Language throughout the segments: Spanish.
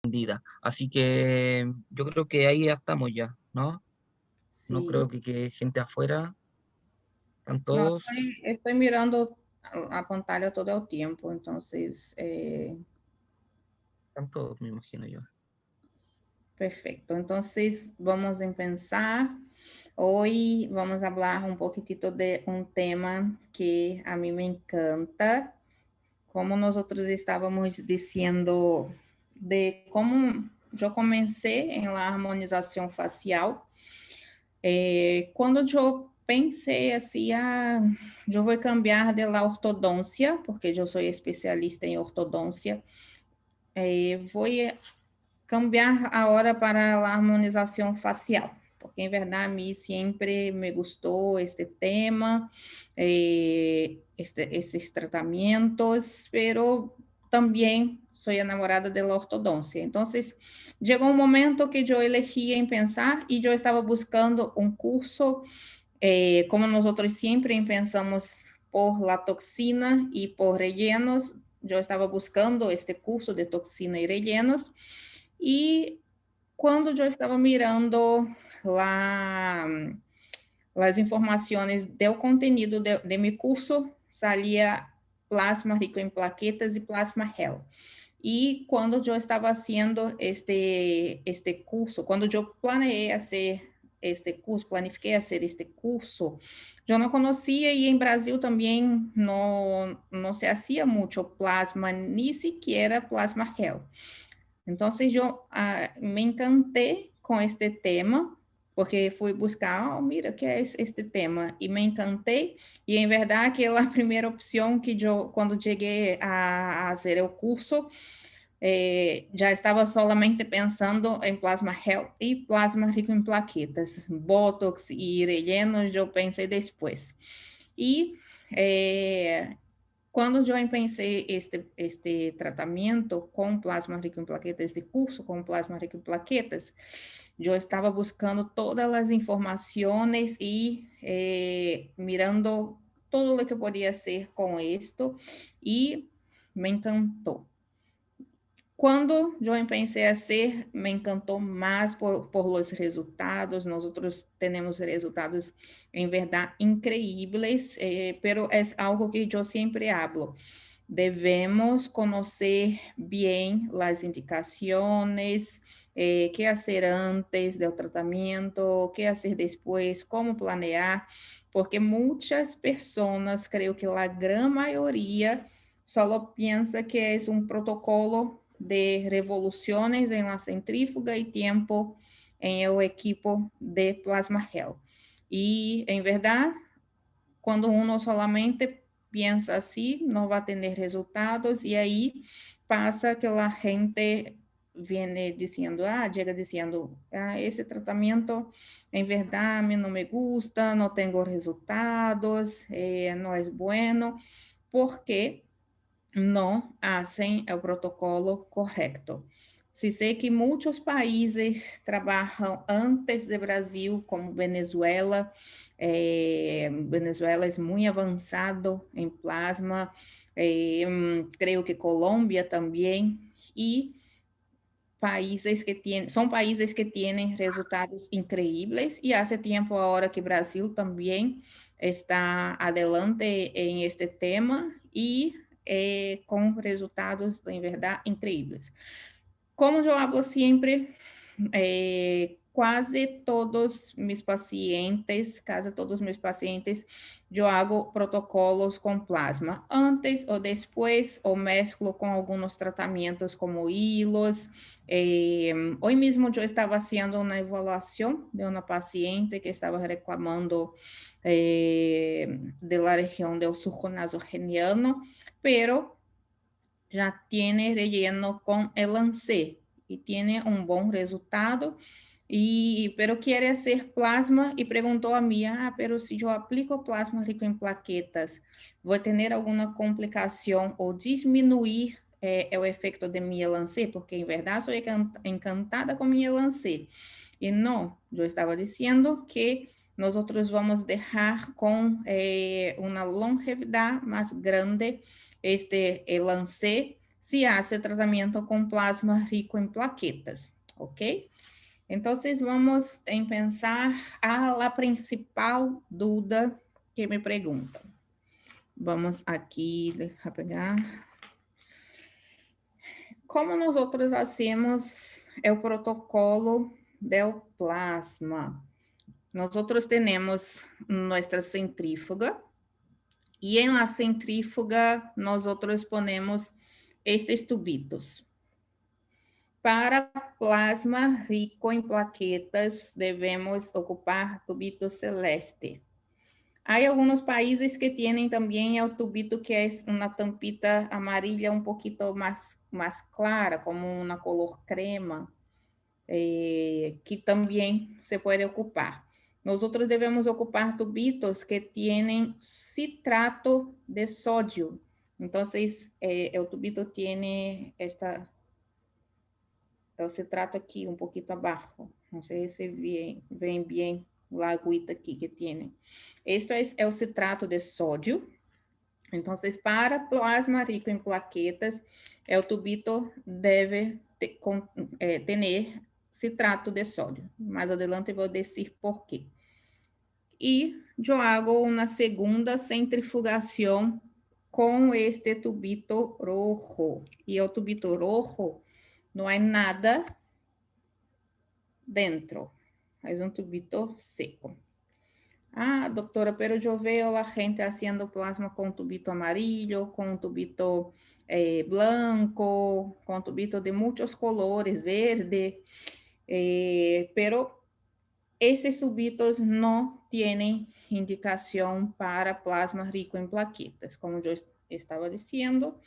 entendida. Así que yo creo que ahí ya estamos ya, ¿no? No creo Sí. que gente afuera, están No, todos, estoy mirando a pantalla todo el tiempo, entonces, están todos, me imagino yo. perfecto. Entonces, vamos a empezar. Hoy vamos a hablar un poquitito de un tema que a mí me encanta, como nosotros estávamos diciendo, de cómo yo comencé en la armonización facial. Quando eu pensei assim, eu vou cambiar de la ortodôncia, porque eu sou especialista em ortodôncia, vou cambiar agora para a harmonização facial, porque em verdade a mim sempre me gostou este tema, estes tratamentos, pero também sou enamorada da ortodôncia. Então, chegou um momento que eu elegi em pensar e eu estava buscando um curso, como nós outros sempre pensamos por la toxina e por rellenos, eu estava buscando este curso de toxina e rellenos, e quando eu estava mirando lá as informações do conteúdo de meu curso, salia plasma rico em plaquetas e plasma gel. E quando eu estava fazendo este curso, quando eu planeei fazer este curso, planifiquei fazer este curso, eu não conhecia e em Brasil também não se fazia muito plasma, nem sequer plasma gel. Então, eu me encantei com este tema, porque fui buscar, mira, que é este tema, e me encantei, e em verdade, aquela primeira opção que eu, quando cheguei a fazer o curso, já estava solamente pensando em plasma gel e plasma rico em plaquetas, botox e rellenos, eu pensei depois. E quando eu pensei este tratamento com plasma rico em plaquetas, este curso com plasma rico em plaquetas, eu estava buscando todas as informações e mirando todo o que podia ser com isto e me encantou. Quando eu pensei a ser, me encantou mais por os resultados. Nós outros temos resultados em verdade incríveis, pero é algo que eu sempre hablo. Devemos conhecer bem as indicações, que fazer antes do tratamento, que fazer depois, como planear, porque muitas pessoas, creio que a grande maioria, só pensa que é um protocolo de revoluções em la centrífuga e tempo em o equipo de plasma gel. E, em verdade, quando uno solamente pensa assim, não vai ter resultados, e aí passa que a gente viene dizendo, chega dizendo, esse tratamento, em verdade, não me gusta, não tenho resultados, não é bueno, porque não fazem o protocolo correto. Se sei que muitos países trabalham antes do Brasil, como Venezuela. Venezuela é muito avançado em plasma, creio que Colômbia também, e são países que têm resultados incríveis, e há tempo agora que Brasil também está adelante em este tema, e com resultados, em verdade, incríveis. Como eu falo sempre, quase todos meus pacientes, eu hago protocolos com plasma, antes ou depois, ou mesclo com alguns tratamentos como hilos. Hoje mesmo eu estava fazendo uma avaliação de uma paciente que estava reclamando da região do surco nasogeniano, pero já tem relleno com Elancê e tem um bom resultado, pero quer ser plasma e perguntou a mim, pero se eu aplico plasma rico em plaquetas, vou ter alguma complicação ou diminuir o efeito de minha Elancê? Porque em verdade sou encantada com minha Elancê. E não, eu estava dizendo que nós outros vamos deixar com uma longevidade mais grande este Elancê, se hace tratamiento con plasma rico en plaquetas, ¿ok? Entonces, vamos a pensar a la principal duda que me preguntan. Vamos aqui, deixa eu pegar. Como nós hacemos o protocolo do plasma? Nós temos nossa centrífuga e em la centrífuga nós ponemos estes tubitos. Para plasma rico em plaquetas, devemos ocupar tubito celeste. Há alguns países que têm também o tubito que é uma tampita amarilla um pouquinho mais clara, como uma color crema, que também se pode ocupar. Nós devemos ocupar tubitos que têm citrato de sódio. Então, o tubito tem o citrato aqui, um pouquinho abaixo. Não sei se vem bem a agüita aqui que tem. Este é o citrato de sódio. Então, para plasma rico em plaquetas, o tubito deve ter citrato de sódio. Mais adelante eu vou dizer por quê. E eu hago uma segunda centrifugação com este tubito rojo. E o tubito rojo não há nada dentro. É um tubito seco. Ah, doctora, pero yo veo la gente haciendo plasma con tubito amarillo, con tubito blanco, con tubito de muchos colores, verde, pero esses tubitos no tienen indicación para plasma rico en plaquetas. Como yo estaba diciendo,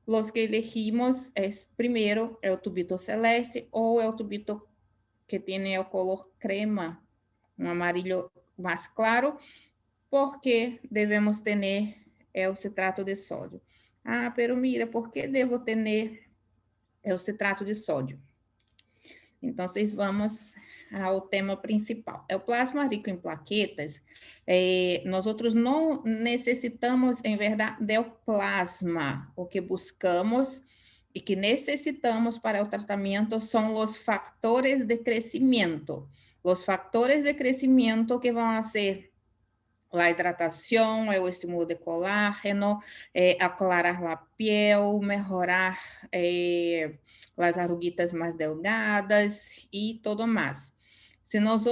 los que elegimos es primero el tubito celeste o el tubito que tiene el color crema, um amarillo mais claro, porque devemos ter o citrato de sódio. Ah, pero mira, por que devo ter o citrato de sódio? Então, vamos ao tema principal. O plasma rico em plaquetas, nós não necessitamos, em verdade, do plasma. O que buscamos e que necessitamos para o tratamento são os fatores de crescimento. Os fatores de crescimento que vão ser a hidratação, o estímulo de colágeno, aclarar a piel, melhorar as arruguitas mais delgadas e tudo mais. Se nós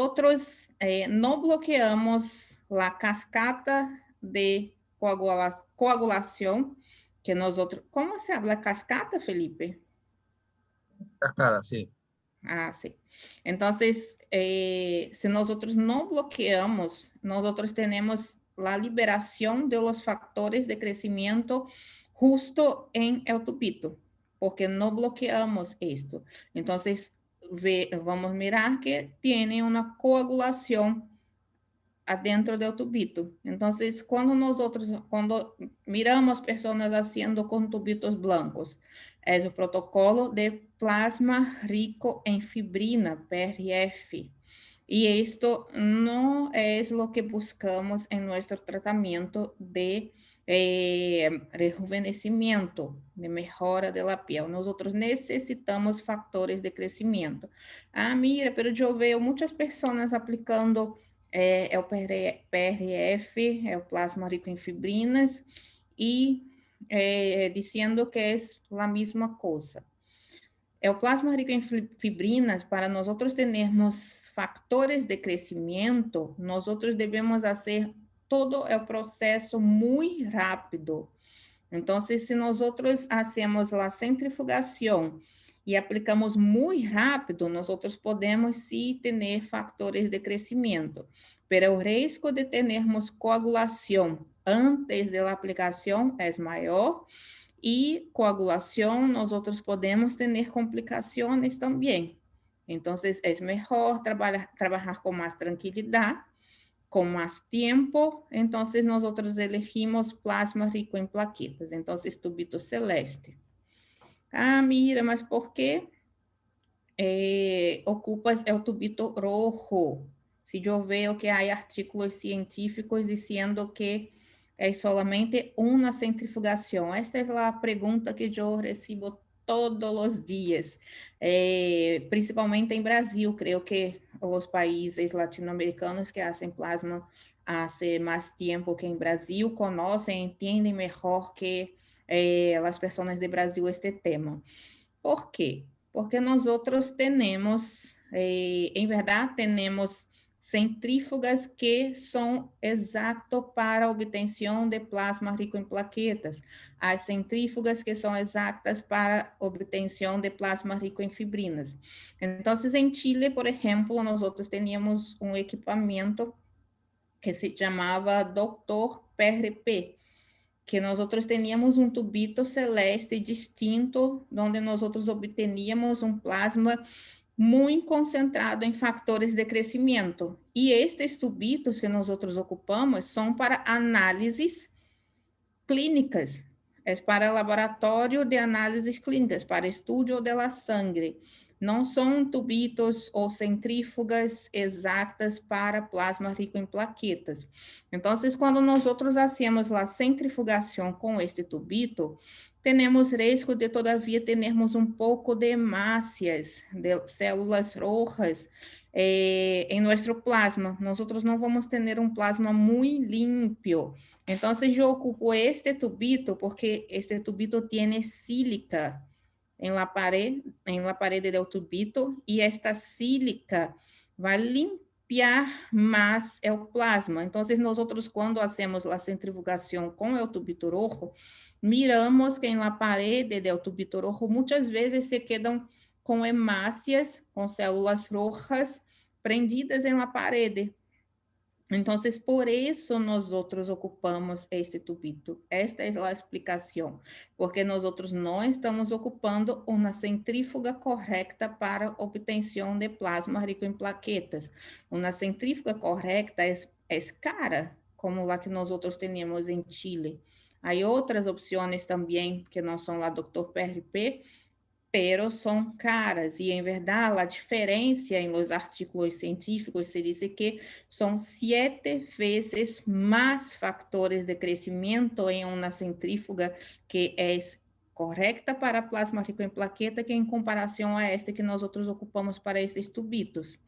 não bloqueamos a cascata de coagulação, que nós como se habla cascata, Felipe? Cascada, sí. Ah, sim. Então, se nós não bloqueamos, nós temos a liberação de los fatores de crescimento justo em el tubito, porque não bloqueamos isto. Então, vamos mirar que tem uma coagulação adentro do tubito. Então, quando miramos pessoas haciendo com tubitos blancos, é o protocolo de plasma rico em fibrina, PRF. E isto não é o que buscamos em nosso tratamento de rejuvenescimento, de melhora da piel. Nós necessitamos fatores de crescimento. Ah, mira, pero eu vejo muitas pessoas aplicando o PRF, o plasma rico em fibrinas, e dizendo que é a mesma coisa. O plasma rico em fibrinas, para nós termos fatores de crescimento, nós devemos fazer todo o processo muito rápido. Então, se nós hacemos a centrifugação e aplicamos muito rápido, nós podemos sim ter fatores de crescimento, pero o risco de termos coagulação antes da aplicação é maior, e coagulação, nós podemos ter complicações também. Então, é melhor trabalhar com mais tranquilidade, com mais tempo. Então, nós elegimos plasma rico em plaquetas. Então, tubito celeste. Ah, mira, mas por que ocupas o tubito rojo? Se eu vejo que há artigos científicos dizendo que é solamente uma centrifugação? Esta é a pergunta que eu recebo todos os dias, principalmente em Brasil. Creio que os países latino-americanos que fazem plasma há mais tempo que em Brasil conhecem, entendem melhor que as pessoas de Brasil este tema. ¿Por quê? Porque nós outros temos, em verdade, temos centrífugas que são exato para a obtenção de plasma rico em plaquetas, as centrífugas que são exatas para a obtenção de plasma rico em fibrinas. Então, em Chile, por exemplo, nós outros tínhamos um equipamento que se chamava Dr. PRP, que nós outros teníamos um tubito celeste distinto, onde nós outros obteníamos um plasma muito concentrado em fatores de crescimento. E estes tubitos que nós outros ocupamos são para análises clínicas, é para laboratório de análises clínicas, para estudo de la sangre. Não são tubitos ou centrífugas exatas para plasma rico em plaquetas. Então, quando nós outros hacemos a centrifugação com este tubito, temos risco de, todavia, termos um pouco de hemácias, de células rojas, em nosso plasma. Nós outros não vamos ter um plasma muito limpo. Então, eu ocupo este tubito porque este tubito tem sílica em la parede do tubito, e esta sílica vai limpiar mais o plasma. Então, nós outros, quando hacemos a centrifugação com o tubito rojo, miramos que em la parede do tubito rojo muitas vezes se quedam com hemácias, com células rojas prendidas em la parede. Então, por isso nós outros ocupamos este tubito. Esta é a explicação, porque nós outros não estamos ocupando uma centrífuga correta para obtenção de plasma rico em plaquetas. Uma centrífuga correta é cara, como a que nós outros temos em Chile. Há outras opções também que não são lá Dr. PRP, pero são caras, e em verdade a diferença em los artículos científicos se diz que são 7 vezes mais fatores de crescimento em uma centrífuga que é correta para plasma rico em plaqueta que em comparação a esta que nós outros ocupamos para estes tubitos.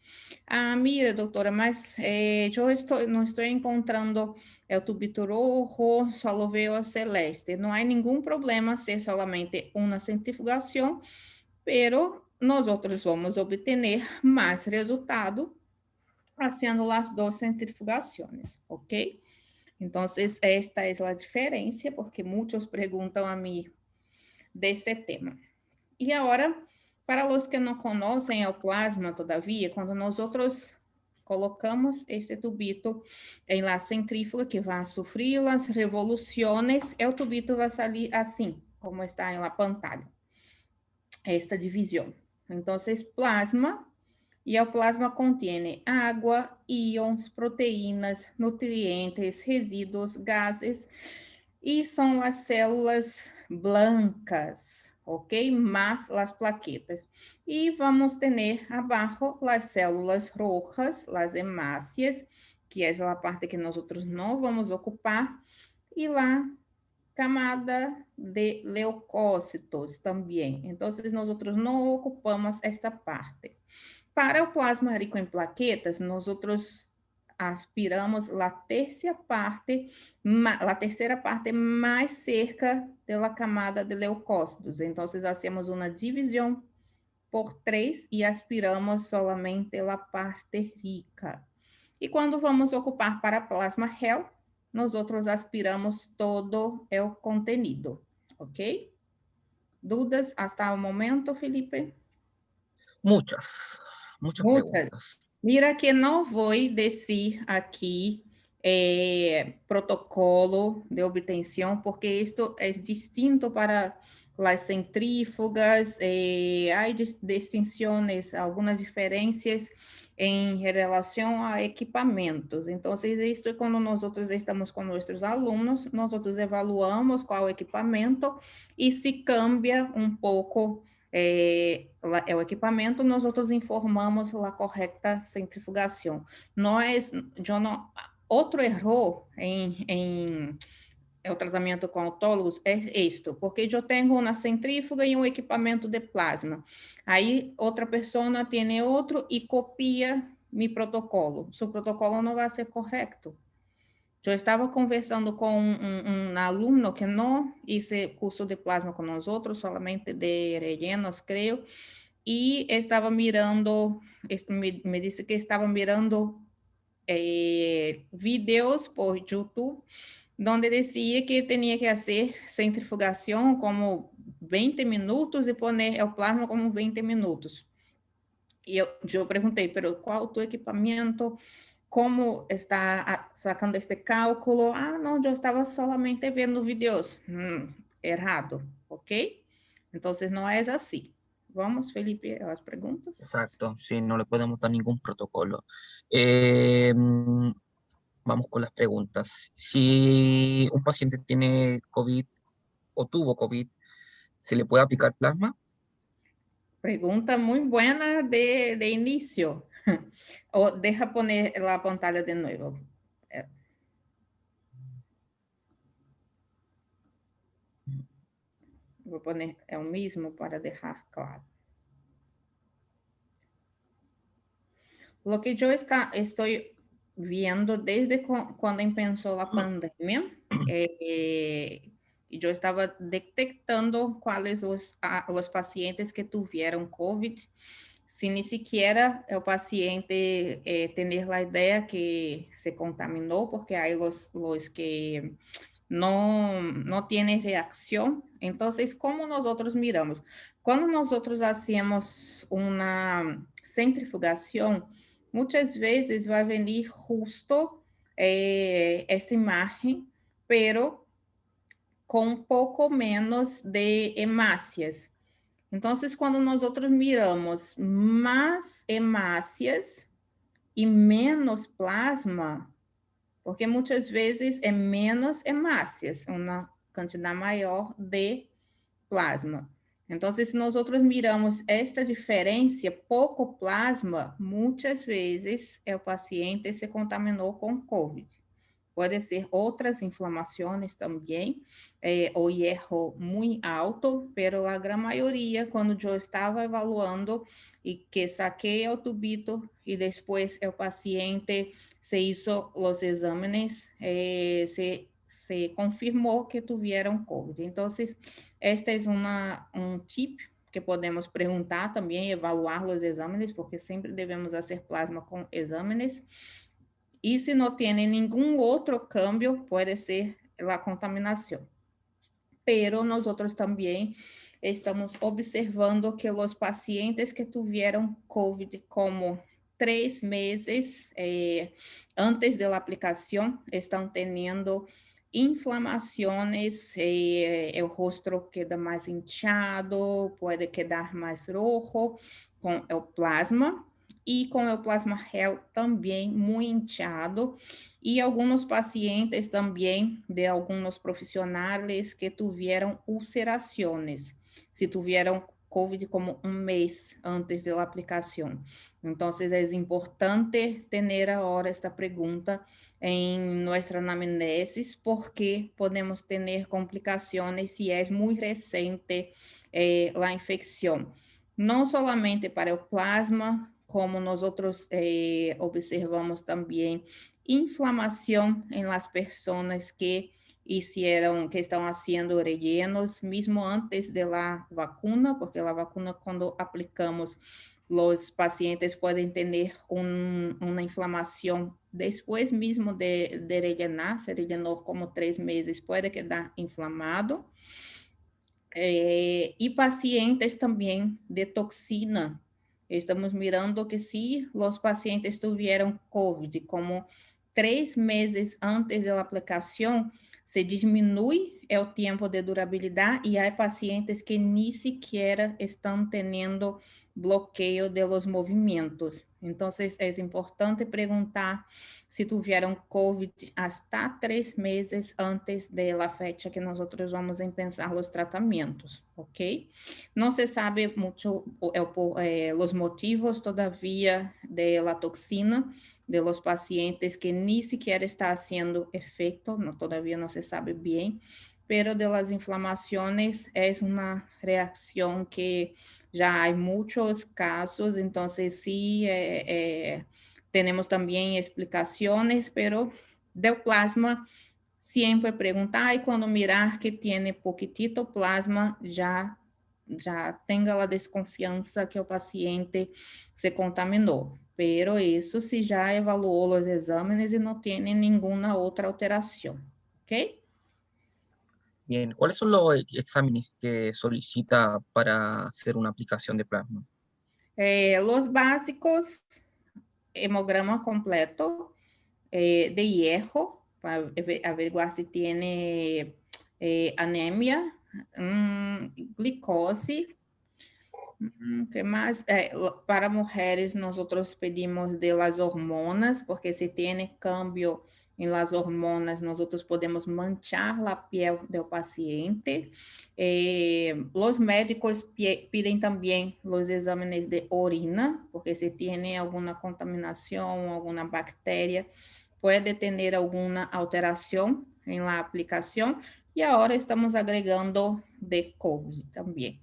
Ah, mira, doutora, mas eu não estou encontrando o tubito rojo, só lo veo celeste. Não há nenhum problema ser solamente uma centrifugação, pero nós outros vamos obter mais resultado fazendo as duas centrifugações, ok? Então, esta é a diferença, porque muitos perguntam a mim desse tema. E agora, para os que não conhecem o plasma, todavia, quando nós outros colocamos este tubito em la centrífuga que vai sofrer as revoluções, o tubito vai sair assim, como está em la pantalla. Esta divisão. Então, plasma, e o plasma contém água, íons, proteínas, nutrientes, resíduos, gases, e são as células blancas, ok? Mas as plaquetas. E vamos ter abaixo as células rojas, as hemácias, que é a parte que nós outros não vamos ocupar, e lá camada de leucócitos também. Então, nós outros não ocupamos esta parte. Para o plasma rico em plaquetas, nós outros aspiramos a terceira parte mais cerca da camada de leucócitos. Então, hacemos uma divisão por 3 e aspiramos solamente a parte rica. E quando vamos ocupar para plasma gel, nós outros aspiramos todo o contenido, ok? Dúvidas hasta o momento, Felipe? Muchas preguntas. Mira que não vou dizer aqui protocolo de obtenção, porque isto é distinto para as centrífugas, há distinções, algumas diferenças em relação a equipamentos. Então, isso é quando nós outros estamos com nossos alunos, nós outros evaluamos qual equipamento e se cambia um pouco o equipamento, nós outros informamos a correta centrifugação. Outro erro em o tratamento com autólogos é isto, porque eu tenho uma centrífuga e um equipamento de plasma. Aí outra pessoa tem outro e copia meu protocolo. Seu protocolo não vai ser correto. Eu estava conversando com um aluno que não hice curso de plasma com nós outros, solamente de rellenos, creio, e estava mirando, me disse que estava mirando vídeos por YouTube, donde decía que tenía que hacer centrifugación como 20 minutos y poner el plasma como 20 minutos. Y yo pregunté, pero ¿cuál tu equipamiento? ¿Cómo está sacando este cálculo? Ah, no, yo estaba solamente viendo videos. Errado, ¿ok? Entonces no es así. Vamos, Felipe, a las preguntas. Exacto, sí, no le podemos dar ningún protocolo. Eh, mm, Vamos con las preguntas. Si un paciente tiene COVID o tuvo COVID, ¿se le puede aplicar plasma? Pregunta muy buena de inicio. O deja poner la pantalla de nuevo. Vou poner é o mesmo para deixar claro. Lo que eu estou vendo desde quando começou a pandemia, eu estava detectando quais os pacientes que tiveram COVID, se nem sequer o paciente ter a ideia que se contaminou, porque há os que não tem reação. Então, como nós outros miramos? Quando nós outros hacemos uma centrifugação, muitas vezes vai venir justo esta imagem, pero com um pouco menos de hemácias. Então, quando nós outros miramos mais hemácias e menos plasma, porque muitas vezes é menos hemácias, uma quantidade maior de plasma. Então, se nós outros miramos esta diferença, pouco plasma, muitas vezes o paciente se contaminou com COVID. Pode ser outras inflamações também, o hierro muito alto, pero a grande maioria, quando eu estava avaliando e que saquei o tubito e depois o paciente se hizo os exames, se confirmou que tiveram COVID. Então, este é um tip que podemos perguntar também, evaluar os exames, porque sempre devemos fazer plasma com exames. E se não tem nenhum outro câmbio, pode ser a contaminação. Pero nós outros também estamos observando que os pacientes que tiveram COVID como 3 meses antes da aplicação estão tendo inflamações, o rosto queda mais inchado, pode quedar mais rojo com o plasma, e com o plasma gel também muito inchado, e alguns pacientes também de alguns profissionais que tiveram ulcerações, se tiveram COVID como um mês antes da aplicação. Então, é importante ter agora esta pergunta em nossa anamnese, porque podemos ter complicações se é muito recente a infecção. Não somente para o plasma, como nós outros observamos também inflamação em las pessoas que estão fazendo rellenos, mesmo antes da vacuna, porque a vacuna, quando aplicamos, os pacientes podem ter uma inflamação depois mesmo de rellenar, se rellenou como 3 meses, pode quedar inflamado. E pacientes também de toxina. Estamos mirando que se os pacientes tiveram COVID como 3 meses antes da aplicação, se diminui o tempo de durabilidade e há pacientes que nem sequer estão tendo bloqueio de los movimentos. Então, é importante perguntar se tiveram COVID hasta 3 meses antes da fecha que nós vamos pensar os tratamentos, ok? Não se sabe muito os motivos todavia de la toxina de los pacientes que ni siquiera está haciendo efecto, no, todavía no se sabe bien, pero de las inflamaciones es una reacción que ya hay muchos casos, entonces sí tenemos también explicaciones, pero del plasma siempre preguntar y cuando mirar que tiene poquitito plasma, ya tenga la desconfianza que el paciente se contaminó. Pero eso si ya evaluó los exámenes y no tiene ninguna otra alteración. ¿Ok? Bien, ¿cuáles son los exámenes que solicita para hacer una aplicación de plasma? Los básicos, hemograma completo de hierro, para averiguar si tiene anemia, glicose. ¿Qué más? Para mujeres, nosotros pedimos de las hormonas, porque si tiene cambio en las hormonas, nosotros podemos manchar la piel del paciente. Los médicos piden también los exámenes de orina, porque si tiene alguna contaminación, alguna bacteria, puede tener alguna alteración en la aplicación. Y ahora estamos agregando de COVID también.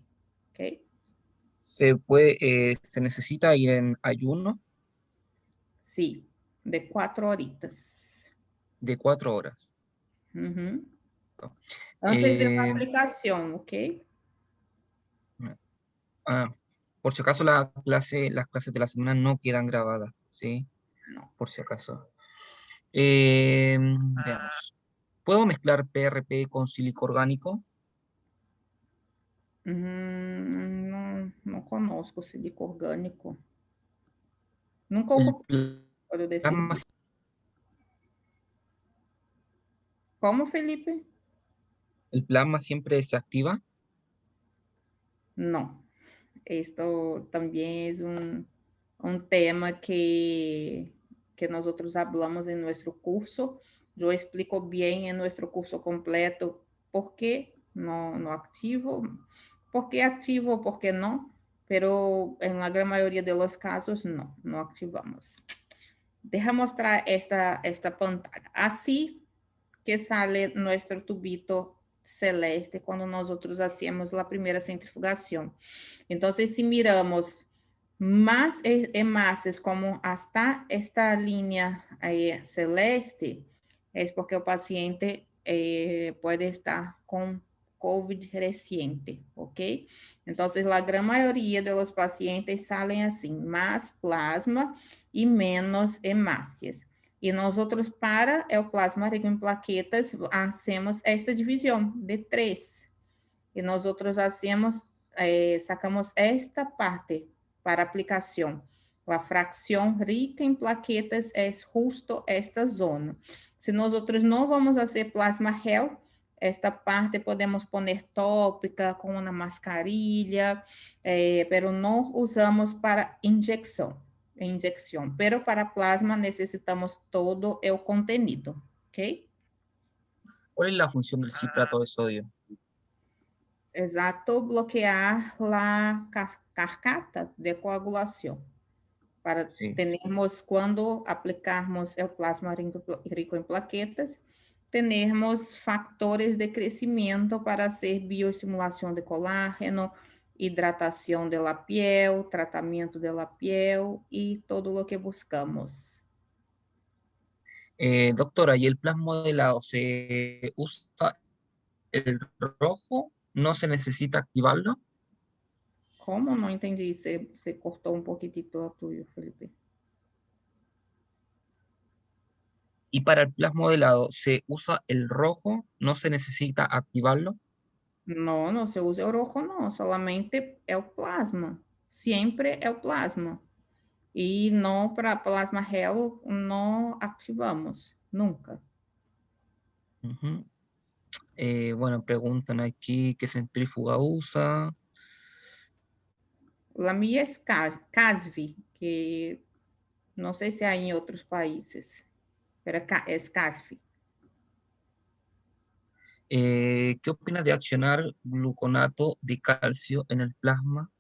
¿Ok? Se necesita ir en ayuno Sí, de 4 horitas. de 4 horas. Uhum. Antes de la Eh, aplicación, ¿ok? ah, por si acaso las clases de la semana no quedan grabadas, ¿sí? No. Por si acaso. Veamos. ¿Puedo mezclar PRP con sílico orgánico? Não, não conosco silico orgânico. Nunca El ocupei para plasma, decidir. Como, Felipe? el plasma siempre se activa. Não. Esto também é tema que nós outros hablamos em nosso curso. Eu explico bem em nosso curso completo por que não activo, por que activo, por que não, pero en la gran mayoría de los casos no activamos. Deja mostrar esta pantalla. Así que sale nuestro tubito celeste quando nós outros hacemos a primeira centrifugação. Então, se miramos más hemácias como hasta esta linha celeste, é porque o paciente pode estar com COVID reciente, ¿ok? Entonces, la gran mayoría de los pacientes salen así, más plasma y menos hemácias. E nós outros, para o plasma rico em plaquetas, hacemos esta divisão de 3. E nós outros hacemos, sacamos esta parte para aplicação. A fração rica em plaquetas é justo esta zona. Se nós outros não vamos fazer plasma gel, esta parte podemos poner tópica com uma mascarilha, pero não usamos para injeção. Pero para plasma necesitamos todo el contenido, ¿ok? ¿Cuál es la función del citrato de sodio? Exacto, bloquear la cascata de coagulación para Sí. tenermos, cuando aplicarmos el plasma rico en plaquetas, tenermos factores de crecimiento para hacer bioestimulación de colágeno, hidratación de la piel, tratamiento de la piel y todo lo que buscamos. Doctora, ¿y el plasma modelado se usa el rojo? ¿No se necesita activarlo? Como? Não entendi. Você cortou um pouquitito a tuyo, Felipe. Y para el plasma modelado se usa el rojo, ¿no se necesita activarlo? Não, não se usa o rojo, não. Solamente é o plasma. Sempre é o plasma. E não para plasma gel, não ativamos. Nunca. Ujú. Bueno, preguntan aquí qué centrífuga usa. A minha é CASV, que não sei se há em outros países. Pero é CASV. ¿Qué opinas de accionar gluconato de calcio en el plasma?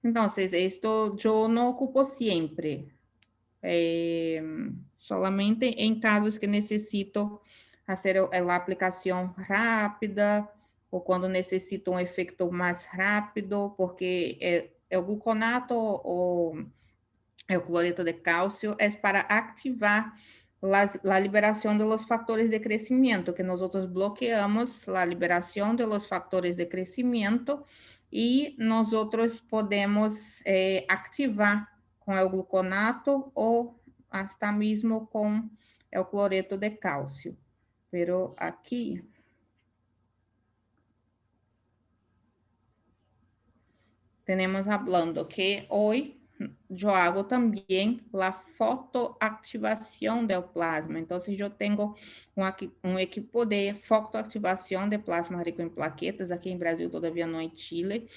Entonces, esto yo no ocupo siempre, solamente en casos que necesito hacer la aplicación rápida ou quando necessito um efeito mais rápido, porque o gluconato ou o cloreto de cálcio é para ativar a liberação de los factores de crescimento, que nós bloqueamos a liberação de los factores de crescimento e nós podemos ativar com o gluconato ou hasta mesmo com o cloreto de cálcio. Pero aqui tenemos hablando que hoy yo hago también la fotoactivación del plasma. Entonces, yo tengo un equipo de fotoactivación de plasma rico en plaquetas. Aquí en Brasil todavía no en Chile,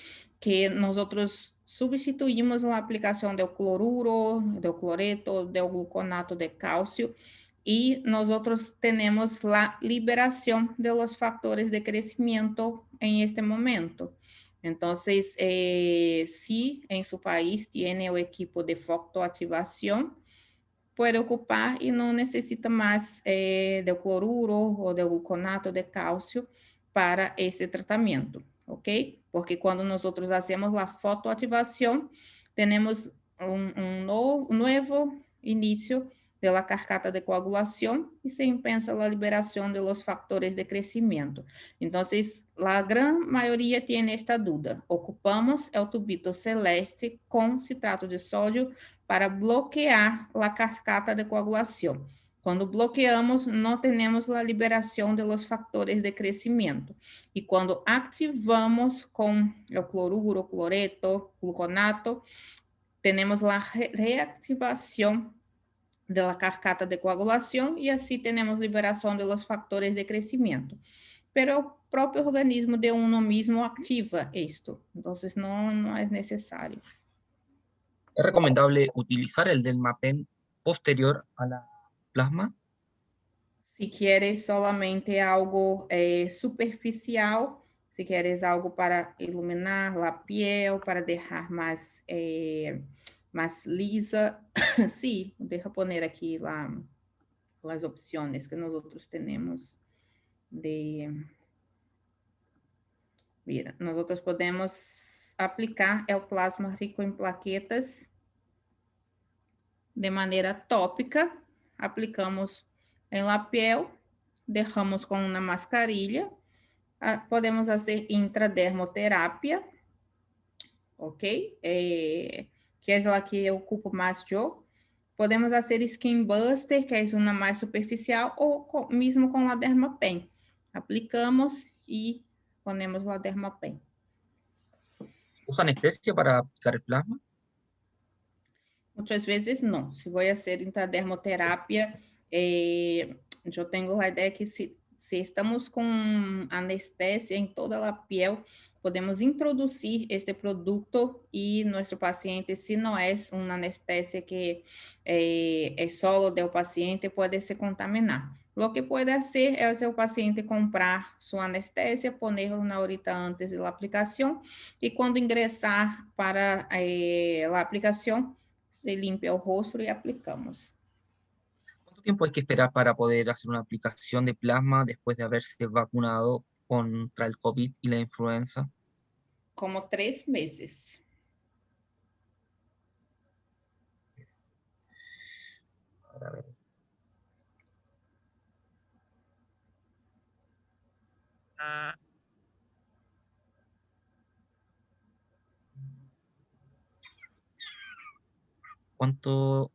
que nosotros substituímos la aplicación del cloruro, del cloreto, del gluconato de calcio y nosotros tenemos la liberación de los factores de crecimiento en este momento. Entonces, si en su país tiene el equipo de fotoactivación, puede ocupar y no necesita más del cloruro o del gluconato de calcio para este tratamiento, ¿ok? Porque cuando nosotros hacemos la fotoactivación, tenemos un nuevo inicio de la cascata de coagulación y se empieza la liberación de los factores de crecimiento. Entonces, la gran mayoría tiene esta duda. Ocupamos el tubito celeste con citrato de sodio para bloquear a cascata de coagulação. Quando bloqueamos, não temos a liberação de los factores de crescimento. E quando ativamos com o cloruro, cloreto, gluconato, temos a reactivação da cascata de coagulação e assim temos liberação de los factores de crescimento. Pero o próprio organismo de uno mismo activa isto, então não é necessário. ¿Es recomendable utilizar el Dermapen posterior a la plasma? Si quieres solamente algo superficial, si quieres algo para iluminar la piel, para dejar más, más lisa, sí, deja poner aquí las opciones que nosotros tenemos de... Mira, nosotros podemos aplicar el plasma rico en plaquetas de manera tópica, aplicamos em la piel, derramos com uma mascarilha, podemos fazer intradermoterapia, ok? Que é a que eu ocupo mais eu. Podemos fazer skin buster, que é uma mais superficial, ou mesmo com a Dermapen. Aplicamos e ponemos a Dermapen. ¿Usa anestesia para aplicar el plasma? Muitas vezes não. Se vou fazer intradermoterapia, eu tenho a ideia que se estamos com anestesia em toda a piel, podemos introduzir este produto e nosso paciente, se não é uma anestesia que é solo do paciente, pode se contaminar. Lo que pode ser é o seu paciente comprar sua anestesia, ponerlo na horita antes da aplicação e quando ingressar para a aplicação, se limpia el rostro y aplicamos. ¿Cuánto tiempo hay que esperar para poder hacer una aplicación de plasma después de haberse vacunado contra el COVID y la influenza? Como 3 meses. A ver. ¿Cuánto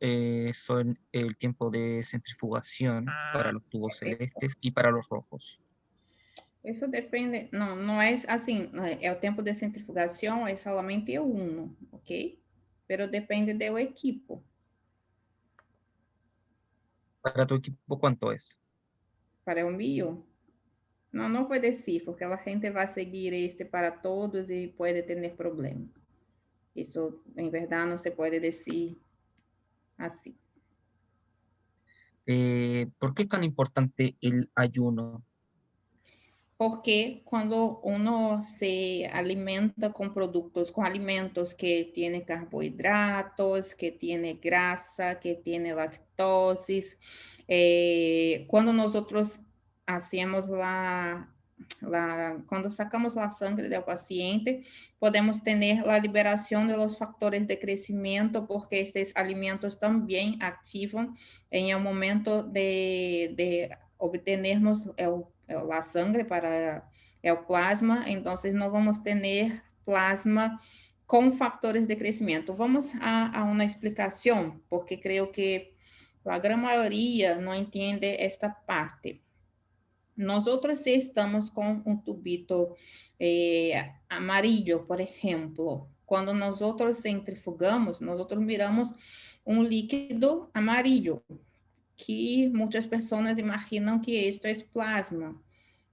son el tiempo de centrifugación para los tubos celestes y para los rojos? Isso depende, não é assim, é o tempo de centrifugação, é solamente um, ok? Pero depende do equipo. ¿Para tu equipo cuánto es? Para o meu, não vou dizer, porque a gente vai seguir este para todos e pode ter problema. Isso, em verdade, não se pode dizer assim. ¿Por qué es tan importante el ayuno? Porque cuando uno se alimenta con productos, con alimentos que tienen carbohidratos, que tiene grasa, que tiene lactosis, cuando nosotros hacemos cuando sacamos la sangre del paciente, podemos tener la liberación de los factores de crecimiento, porque estos alimentos también activan en el momento de obtenermos la sangre para el plasma, entonces no vamos a tener plasma con factores de crecimiento. Vamos a una explicación, porque creo que la gran mayoría no entiende esta parte. Nosotros si estamos con un tubito amarillo, por ejemplo, cuando nosotros centrifugamos, nosotros miramos un líquido amarillo, que muitas pessoas imaginam que isto é plasma.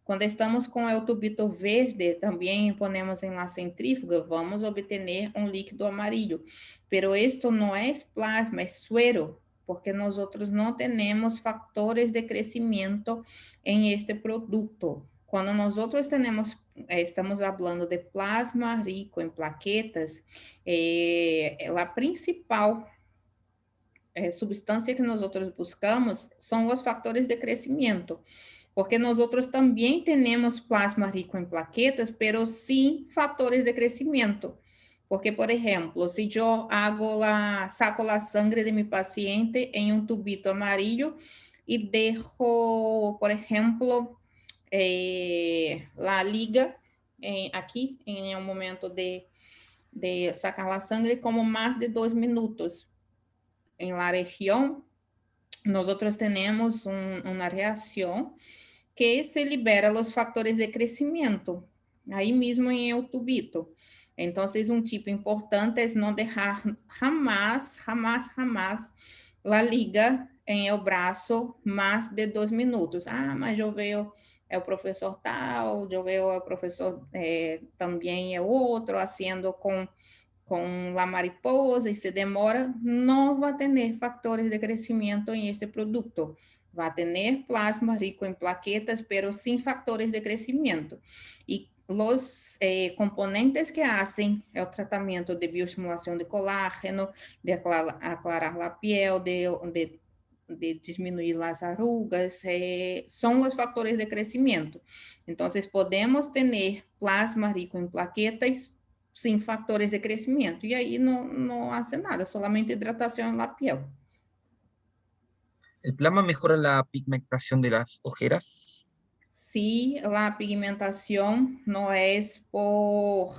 Quando estamos com o tubito verde, também ponemos em la centrífuga, vamos obter um líquido amarillo. Pero esto não é plasma, é suero, porque nós não temos factores de crescimento em este produto. Quando nós estamos falando de plasma rico em plaquetas, a principal substância que nós buscamos são os fatores de crescimento, porque nós também temos plasma rico em plaquetas, pero sim fatores de crescimento. Porque, por exemplo, se eu saco a sangre de meu paciente em um tubito amarillo e deixo, por exemplo, a liga aqui em um momento de sacar a sangre como mais de 2 minutos. En la región, nosotros tenemos una reacción que se libera los factores de crecimiento, ahí mismo en el tubito. Entonces, un tip importante es no dejar jamás la liga en el brazo más de 2 minutos. Ah, mas yo veo el profesor tal, yo veo el profesor también el otro haciendo con la mariposa y se demora, no va a tener factores de crecimiento en este producto. Va a tener plasma rico en plaquetas, pero sin factores de crecimiento. Y los componentes que hacen el tratamiento de bioestimulación de colágeno, de aclarar la piel, de disminuir las arrugas, son los factores de crecimiento. Entonces, podemos tener plasma rico en plaquetas sin factores de crecimiento. Y ahí no hace nada, solamente hidratación en la piel. ¿El plasma mejora la pigmentación de las ojeras? Sí, la pigmentación no es por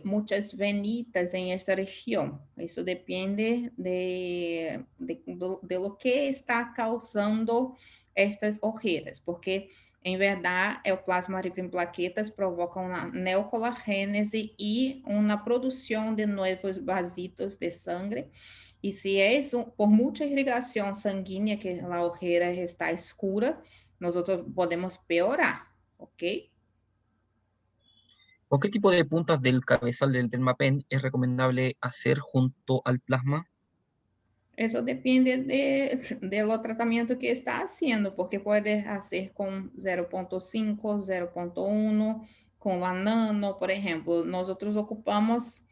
muchas venitas en esta región. Eso depende de lo que está causando estas ojeras, porque em verdade, o plasma rico em plaquetas provoca uma neocolagênese e uma produção de novos vasitos de sangue. E se é por muita irrigação sanguínea que a ojera está escura, nós podemos piorar, ¿ok? ¿Con qué tipo de puntas del cabezal del Dermapen es recomendable hacer junto al plasma? Eso depende de lo tratamiento que está haciendo, porque puede hacer con 0.5, 0.1, con la nano, por ejemplo. Nosotros ocupamos,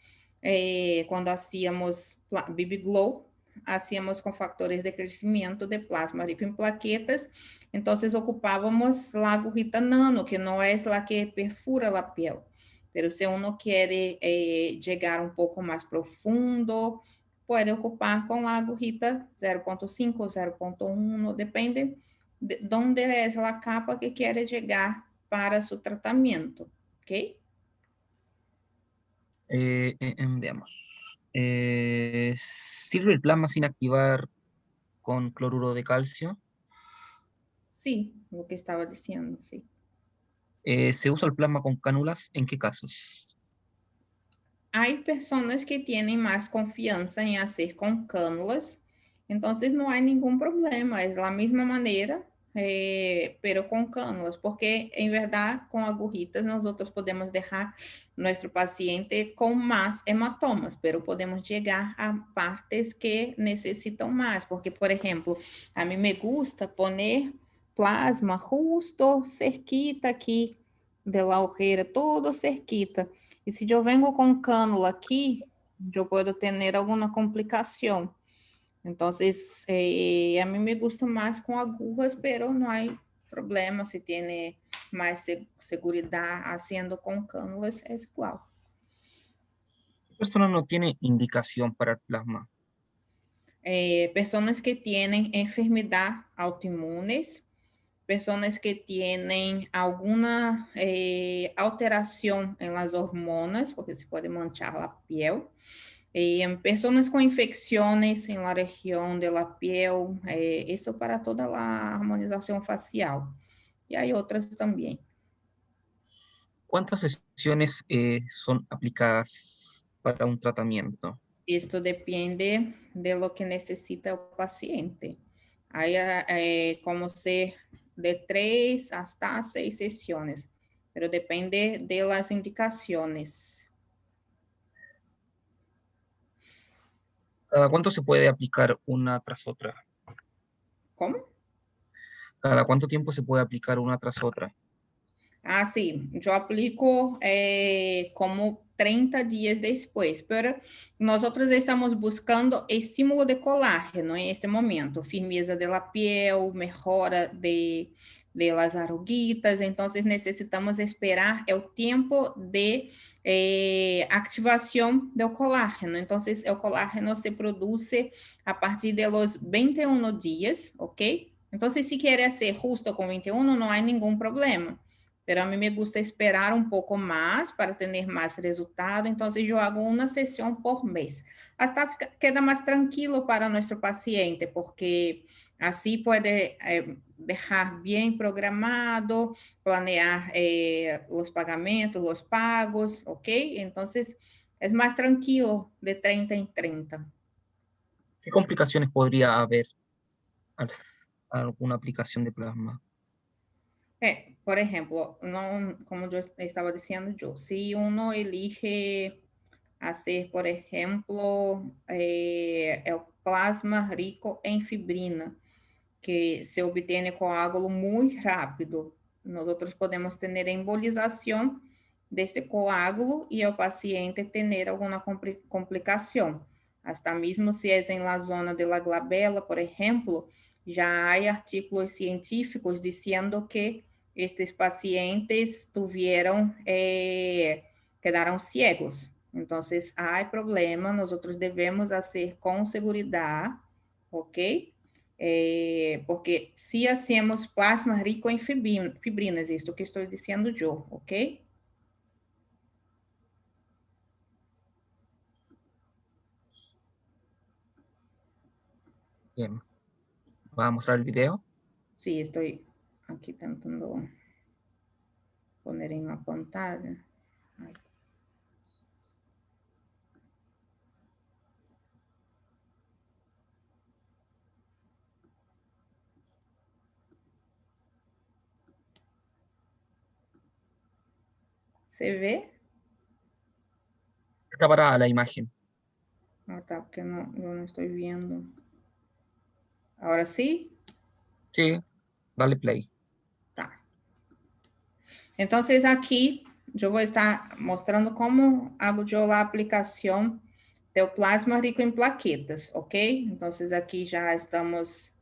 cuando hacíamos BB Glow, hacíamos con factores de crecimiento de plasma rico en plaquetas, entonces ocupábamos la agujita nano, que no es la que perfura la piel. Pero si uno quiere llegar un poco más profundo, puede ocupar con la agujita 0.5, 0.1, depende de dónde es la capa que quiere llegar para su tratamiento, ¿ok? Veamos. ¿Sirve el plasma sin activar con cloruro de calcio? Sí, lo que estaba diciendo, sí. ¿Se usa el plasma con cánulas? ¿En qué casos? Hay personas que tienen más confianza en hacer con cánulas, entonces no hay ningún problema, es la misma manera, pero con cánulas, porque en verdad con agujitas nosotros podemos dejar nuestro paciente con más hematomas, pero podemos llegar a partes que necesitan más, porque por ejemplo, a mí me gusta poner plasma justo cerquita aqui de la ojera, todo cerquita. E se eu venho com cânula aqui, eu posso ter alguma complicação. Então, a mim me gusta mais com agujas, pero não há problema se tem mais segurança haciendo com cânulas, é igual. ¿Qué persona no tiene indicación para el plasma? Pessoas que têm enfermidade autoimunes, pessoas que têm alguma alteração em las hormonas, porque se pode manchar a piel. Pessoas com infecções em la região de la piel, isso para toda a harmonização facial. E há outras também. ¿Cuántas sesiones son aplicadas para un tratamiento? Isto depende de lo que necessita o paciente. Aí como ser de 3 hasta 6 sessões, pero depende de las indicaciones. ¿Cada cuánto se puede aplicar una tras otra? Como? ¿Cada cuánto tiempo se puede aplicar una tras otra? Ah, sim, eu aplico como 30 dias depois, pero nós estamos buscando estímulo de colágeno em este momento, firmeza de la piel, melhora de las arruguitas, então necessitamos esperar o tempo de ativação do colágeno. Então, o colágeno se produz a partir de los 21 dias, ok? Então, se quer ser justo com 21, não há nenhum problema. Pero a mim me gusta esperar um pouco mais para ter mais resultado, então eu hago uma sessão por mês. Hasta queda mais tranquilo para nosso paciente, porque assim pode deixar bem programado, planear os pagamentos, os pagos, ok? Então, é mais tranquilo de 30 em 30. ¿Qué complicaciones podría haber al alguna aplicación de plasma? Por exemplo, não, como eu estava dizendo, se uno elige hacer, por exemplo, o plasma rico em fibrina, que se obtém coágulo muito rápido. Nós podemos ter embolização deste coágulo e o paciente ter alguma complicação. Hasta mesmo se é em la zona de la glabela, por exemplo, já há artigos científicos dizendo que estes pacientes quedaram ciegos. Então, há problema, nós devemos fazer com segurança, ok? Porque se hacemos plasma rico em fibrinas, isto que estou dizendo eu, ok? Bien. ¿Va a mostrar el video? Sí, estou aqui tentando poner em uma pantalla. Ai. Você vê? Está parada la imagen. Ah, tá, porque eu não estou vendo. Agora sim? Sí, dale play. Tá. Então, aqui eu vou estar mostrando como hago eu a aplicação do plasma rico em plaquetas, ok? Então, aqui já estamos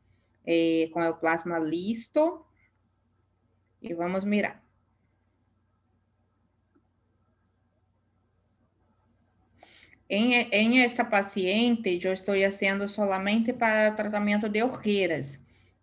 com o plasma listo. E vamos mirar. Em esta paciente, eu estou fazendo solamente para o tratamento de ojeras.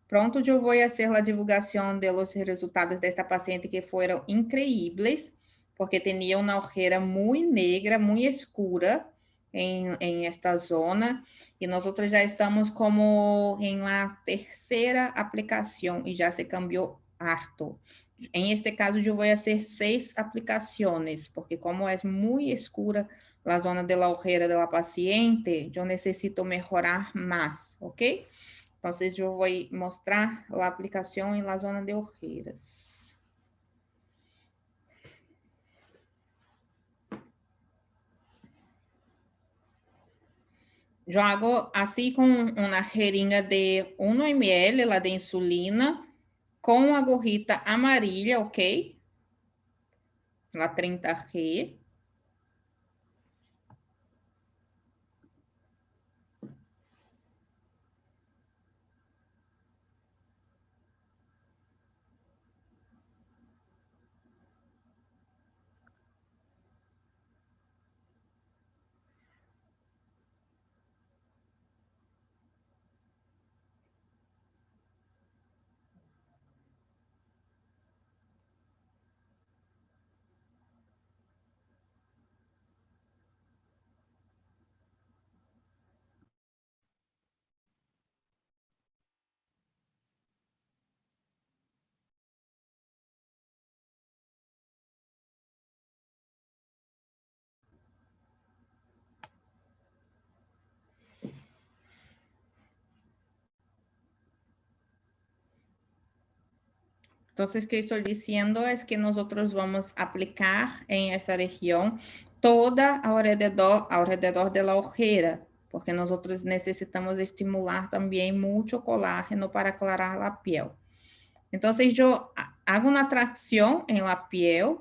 Pronto, eu vou fazer a divulgação dos resultados desta paciente que foram incríveis, porque tinha uma ojera muito negra, muito escura em esta zona, e nós já estamos como em la terceira aplicação e já se cambiou harto. Em este caso, eu vou fazer 6 aplicações, porque como é muito escura a zona de la ojera de la paciente, eu necessito melhorar mais, ok? Então, eu vou mostrar a aplicação em la zona de ojeras. Eu hago assim com uma jeringa de 1 ml, la de insulina, com a gorrita amarilla, ok? La 30G. Entonces, que estoy diciendo es que nosotros vamos a aplicar en esta región toda alrededor de la ojera, porque nosotros necesitamos estimular también mucho colágeno para aclarar la piel. Entonces, yo hago una tracción en la piel,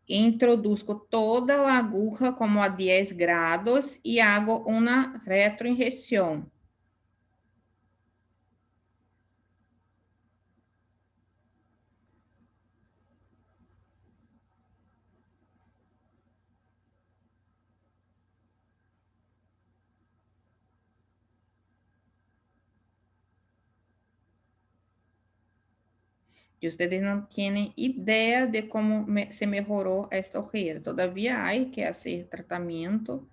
introduzco toda la aguja como a 10 grados y hago una retroinjección. Y ustedes no tienen idea de cómo se mejoró esta ojera. Todavía hay que hacer tratamiento,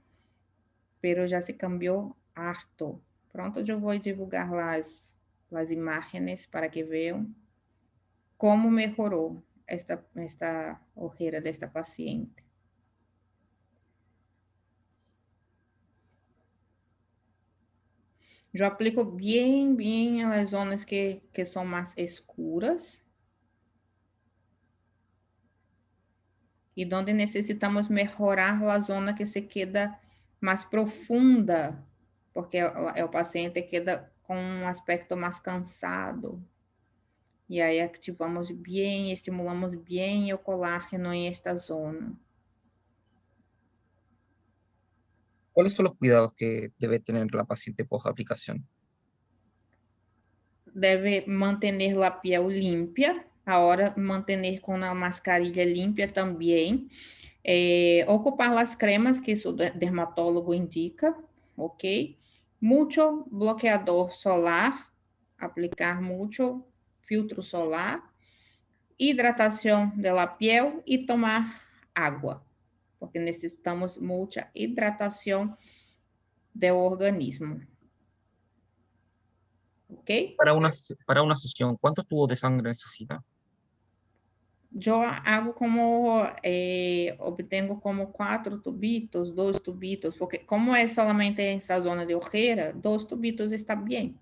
pero ya se cambió harto. Pronto yo voy a divulgar las imágenes para que vean cómo mejoró esta ojera de esta paciente. Yo aplico bien en las zonas que son más escuras. E donde necessitamos melhorar a zona que se queda mais profunda, porque o paciente queda com um aspecto mais cansado. E aí ativamos bem, estimulamos bem o colágeno em esta zona. ¿Cuáles son los cuidados que debe tener la paciente post aplicación? Deve manter a piel limpa, agora manter com a mascarilha limpa também. Ocupar as cremas que o dermatólogo indica, ok? Mucho bloqueador solar, aplicar mucho filtro solar, hidratação da piel e tomar água, porque necessitamos muita hidratação do organismo. ¿Ok? Para una sesión, ¿cuántos tubos de sangre necesita? Yo hago como, obtengo como 4 tubitos, 2 tubitos, porque como é solamente essa zona de ojera, 2 tubitos está bem.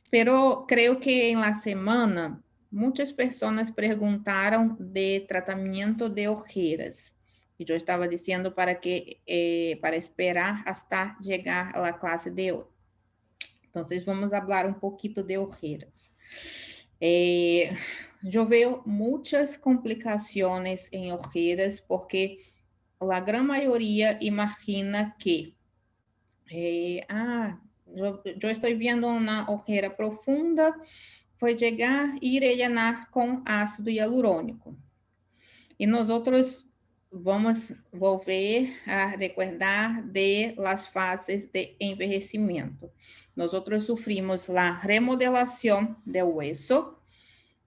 Pero creo que en la semana muchas personas preguntaron de tratamiento de ojeras. Y yo estaba diciendo para esperar hasta llegar a la clase de hoy. Entonces vamos a hablar un poquito de ojeras. Yo veo muchas complicaciones en ojeras porque la gran mayoría imagina que yo estoy viendo una ojera profunda, foi llegar e rellenar com ácido hialurônico. E nós outros vamos volver a recordar de las fases de envelhecimento. Nós outros sofrimos a remodelação do hueso,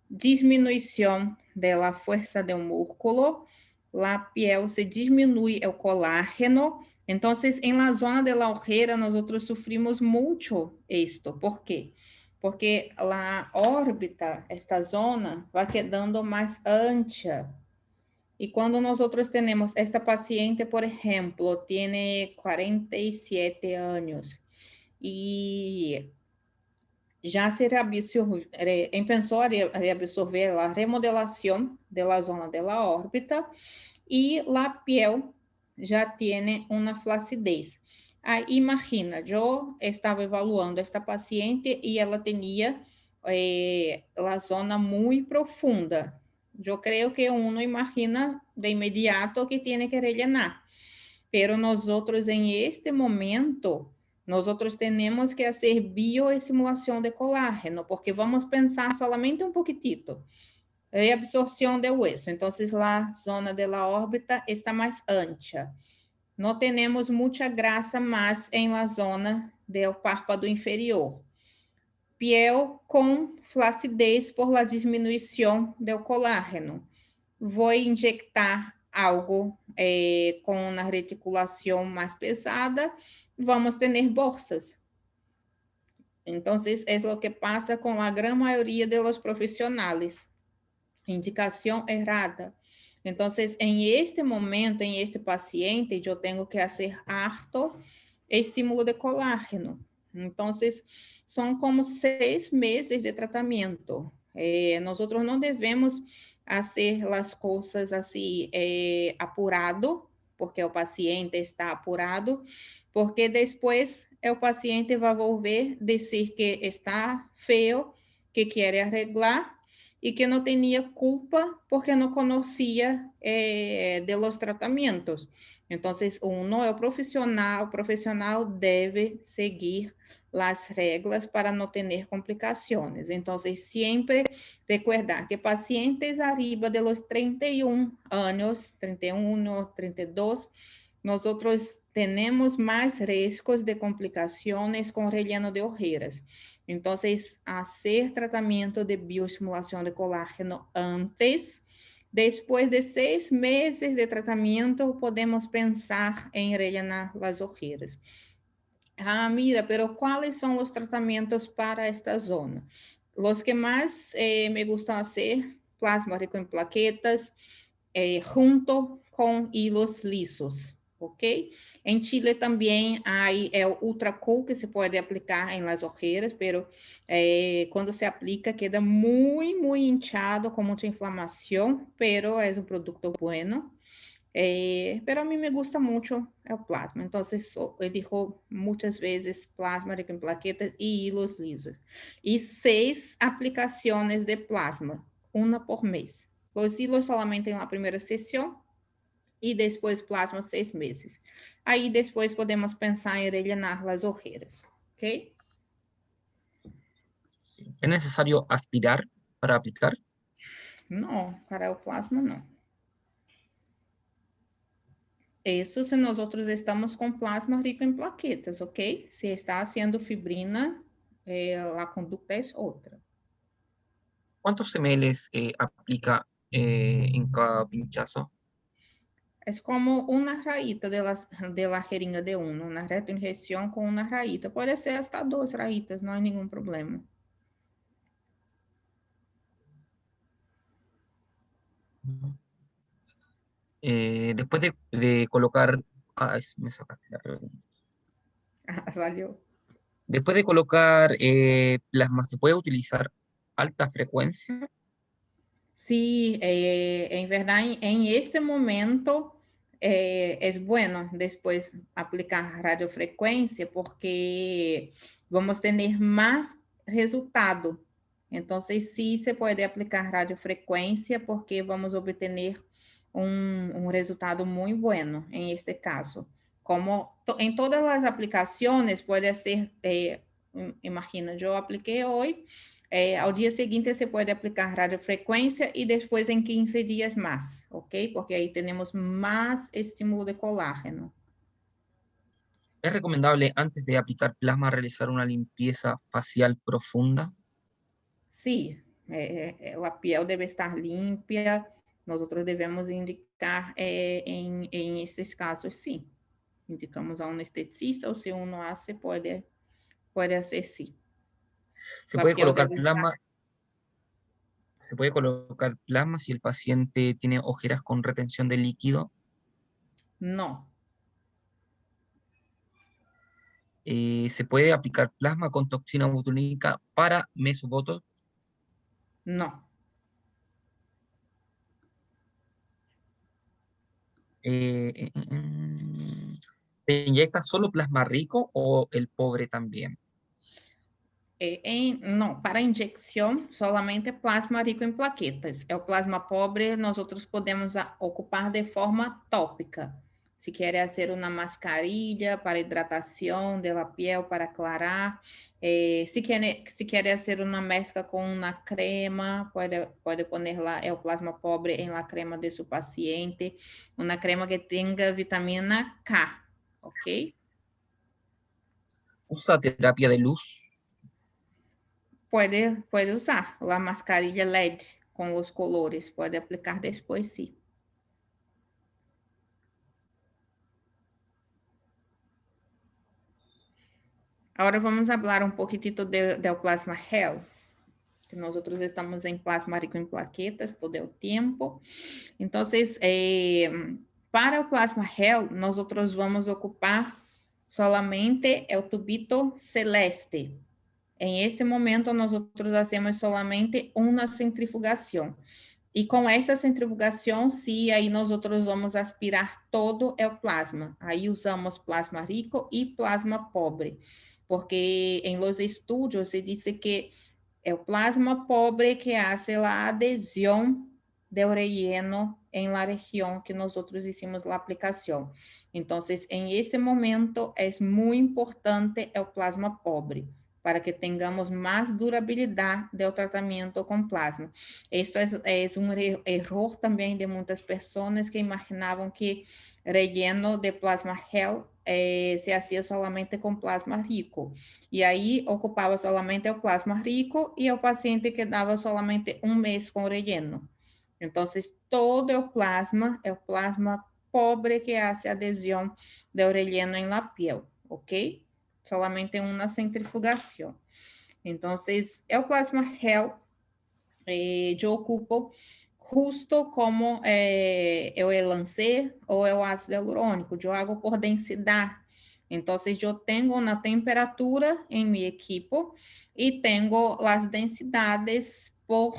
disminuição da força do músculo, a piel se diminui o colágeno. Entonces, en la zona de la ojera, nosotros sufrimos mucho esto. ¿Por qué? Porque la órbita, esta zona, va quedando más ancha. Y cuando nosotros tenemos, esta paciente, por ejemplo, tiene 47 años y já se empezó a reabsorver a remodelação da zona da órbita e a piel já tem uma flacidez. Aí, imagina, eu estava evaluando esta paciente e ela tinha la zona muy profunda. Yo creo que uno imagina de inmediato que tiene que rellenar, pero nosotros en este momento, nosotros tenemos que hacer bioestimulación de colágeno, porque vamos pensar solamente un poquitito. Reabsorción de hueso, entonces la zona de la órbita está más ancha. No tenemos mucha grasa más en la zona del párpado inferior. Piel com flacidez por la disminuição do colágeno. Vou injetar algo com uma reticulação mais pesada, vamos ter bolsas. Então, é o que passa com a grande maioria dos profissionais. Indicação errada. Então, em este momento, em este paciente, eu tenho que fazer harto estímulo de colágeno. Então, são como 6 meses de tratamento. Nós não devemos fazer as coisas assim apurado, porque o paciente está apurado, porque depois o paciente vai volver dizer que está feio, que quer arreglar e que não tinha culpa porque não conhecia de los tratamentos. Então, uno é o profissional deve seguir as regras para não ter complicações. Então, sempre recordar que pacientes arriba de los 31 anos, 31, 32, nós temos mais riscos de complicações com relleno de ojeras. Então, fazer tratamento de bioestimulação de colágeno antes. Depois de 6 meses de tratamento, podemos pensar em rellenar as ojeras. Ah, mira, pero ¿cuáles son los tratamientos para esta zona? Los que más me gusta hacer, plasma rico en plaquetas, junto con hilos lisos, ¿ok? En Chile también hay el Ultra Cool que se puede aplicar en las ojeras, pero cuando se aplica queda muy, muy hinchado, con mucha inflamación, pero es un producto bueno. Pero a mí me gusta mucho el plasma, entonces elijo muchas veces plasma rico en plaquetas y hilos lisos. Y 6 aplicaciones de plasma, una por mes. Los hilos solamente en la primera sesión y después plasma 6 meses. Aí después podemos pensar en rellenar las ojeras, ¿ok? Sí. ¿Es necesario aspirar para aplicar? No, para el plasma no. Isso se nós outros estamos com plasma rico em plaquetas, ok? Se está haciendo fibrina, a conducta é outra. ¿Cuántos ml aplica en cada pinchazo? É como uma raíta de la jeringa de uno, uma retroinjeção com uma raíta. Pode ser hasta 2 raítas, não há nenhum problema. Después de colocar... Ah, me sacaste la pregunta. Valeu. Después de colocar plasma, ¿se puede utilizar alta frecuencia? Sí, en verdad, en este momento es bueno después aplicar radiofrecuencia porque vamos a tener más resultado. Entonces, sí se puede aplicar radiofrecuencia porque vamos a obtener un resultado muy bueno en este caso. Como en todas las aplicaciones puede ser, imagina, yo apliqué hoy. Ao dia seguinte, você pode aplicar radiofrequência e depois em 15 dias mais, ok? Porque aí temos mais estímulo de colágeno. ¿Es recomendable antes de aplicar plasma realizar una limpieza facial profunda? Sim, a piel deve estar limpa, nós outros devemos indicar em esses casos, sim. Indicamos a um esteticista ou se um não hace, pode ser sim. ¿Se A puede piel colocar deve estar... plasma? ¿Se puede colocar plasma si el paciente tiene ojeras con retención de líquido? Não, ¿Se puede aplicar plasma con toxina botulínica para mesobotox? não. ¿Te inyectas solo plasma rico o el pobre también? Não, para injeção, solamente plasma rico em plaquetas. É o plasma pobre, nós outros podemos ocupar de forma tópica. Se quer fazer uma mascarilha para hidratação da piel, para aclarar. Se quer fazer uma mescla com uma crema, pode poner lá, é o plasma pobre em la crema de seu paciente. Uma crema que tenha vitamina K, ok? ¿Usa terapia de luz? Puede usar la mascarilla LED con los colores, puede aplicar después, sí. Agora vamos falar um pouquinho do plasma gel, que nós outros estamos em plasma rico em plaquetas todo o tempo. Então, para o plasma gel, nós outros vamos ocupar solamente o tubito celeste. Em este momento, nós outros fazemos solamente uma centrifugação. E com esta centrifugação, sim, aí nós outros vamos aspirar todo o plasma. Aí usamos plasma rico e plasma pobre, porque em los estudos se diz que é o plasma pobre que hace a adesão do relleno em la região que nós outros hicimos a aplicação. Então, em este momento, é muito importante o plasma pobre, para que tenhamos mais durabilidade do tratamento com plasma. Isto é um erro também de muitas pessoas que imaginavam que relleno de plasma gel se hacía solamente com plasma rico. E aí ocupava solamente o plasma rico e o paciente quedava solamente um mês com relleno. Então, todo o plasma é o plasma pobre que hace adesão do relleno em la piel, ok? Solamente uma centrifugação. Então, é o plasma gel, eu ocupo justo como eu lancei ou é o ácido hialurônico, eu hago por densidade. Então, eu tenho uma temperatura em meu equipo e tenho as densidades por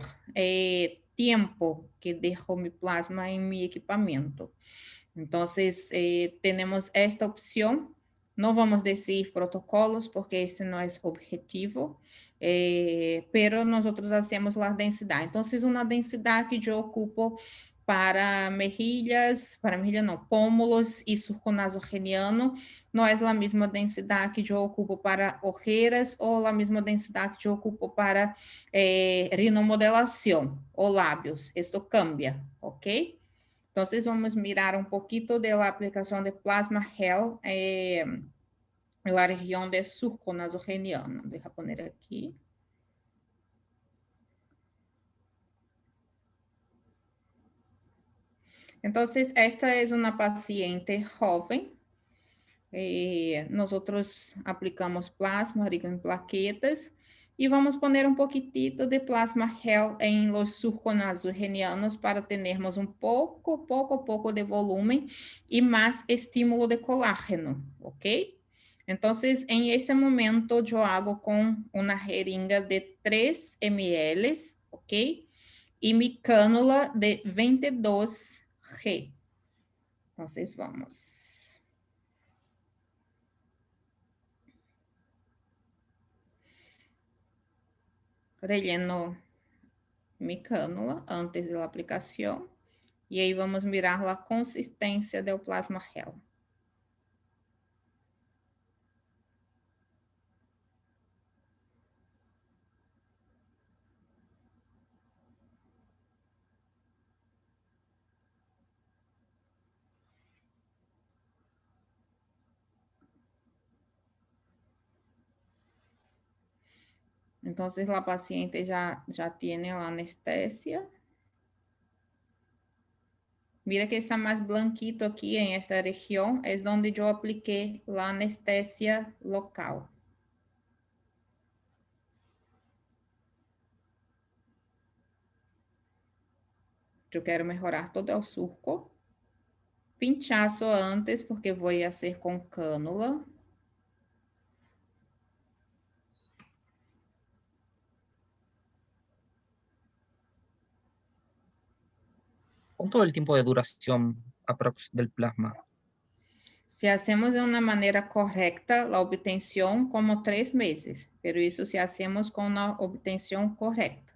tempo que deixo meu plasma em meu equipamento. Então, temos esta opção. Não vamos dizer protocolos, porque este não é o objetivo, pero nós hacemos a densidade. Então, uma densidade que eu ocupo para mejillas, não, pómulos e surco nasogeniano, não é a mesma densidade que eu ocupo para ojeras ou a mesma densidade que eu ocupo para rinomodelação ou lábios. Isso cambia, ok? Então, vamos mirar um pouquinho da aplicação de plasma gel na região de surco nasogeniano. Deixa eu poner aqui. Então, esta é uma paciente jovem. Nós aplicamos plasma rico em plaquetas e vamos poner um pouquinho de plasma gel em los surcos nasogenianos para termos um pouco de volume e mais estímulo de colágeno, ok? Então, em este momento, eu hago com uma jeringa de 3 ml, ok? E mi cânula de 22G. Então, vamos. Relleno mi cânula antes da aplicação. E aí vamos mirar a consistência do plasma gel. Então, a paciente já tem a anestesia. Mira que está mais blanquito aqui em esta região, é onde eu apliquei a anestesia local. Eu quero melhorar todo o surco. Pinchaço antes, porque vou fazer com cânula. ¿Cuánto es el tiempo de duración aprox del plasma? Si hacemos de una manera correcta, la obtención como 3 meses, pero eso si hacemos con la obtención correcta.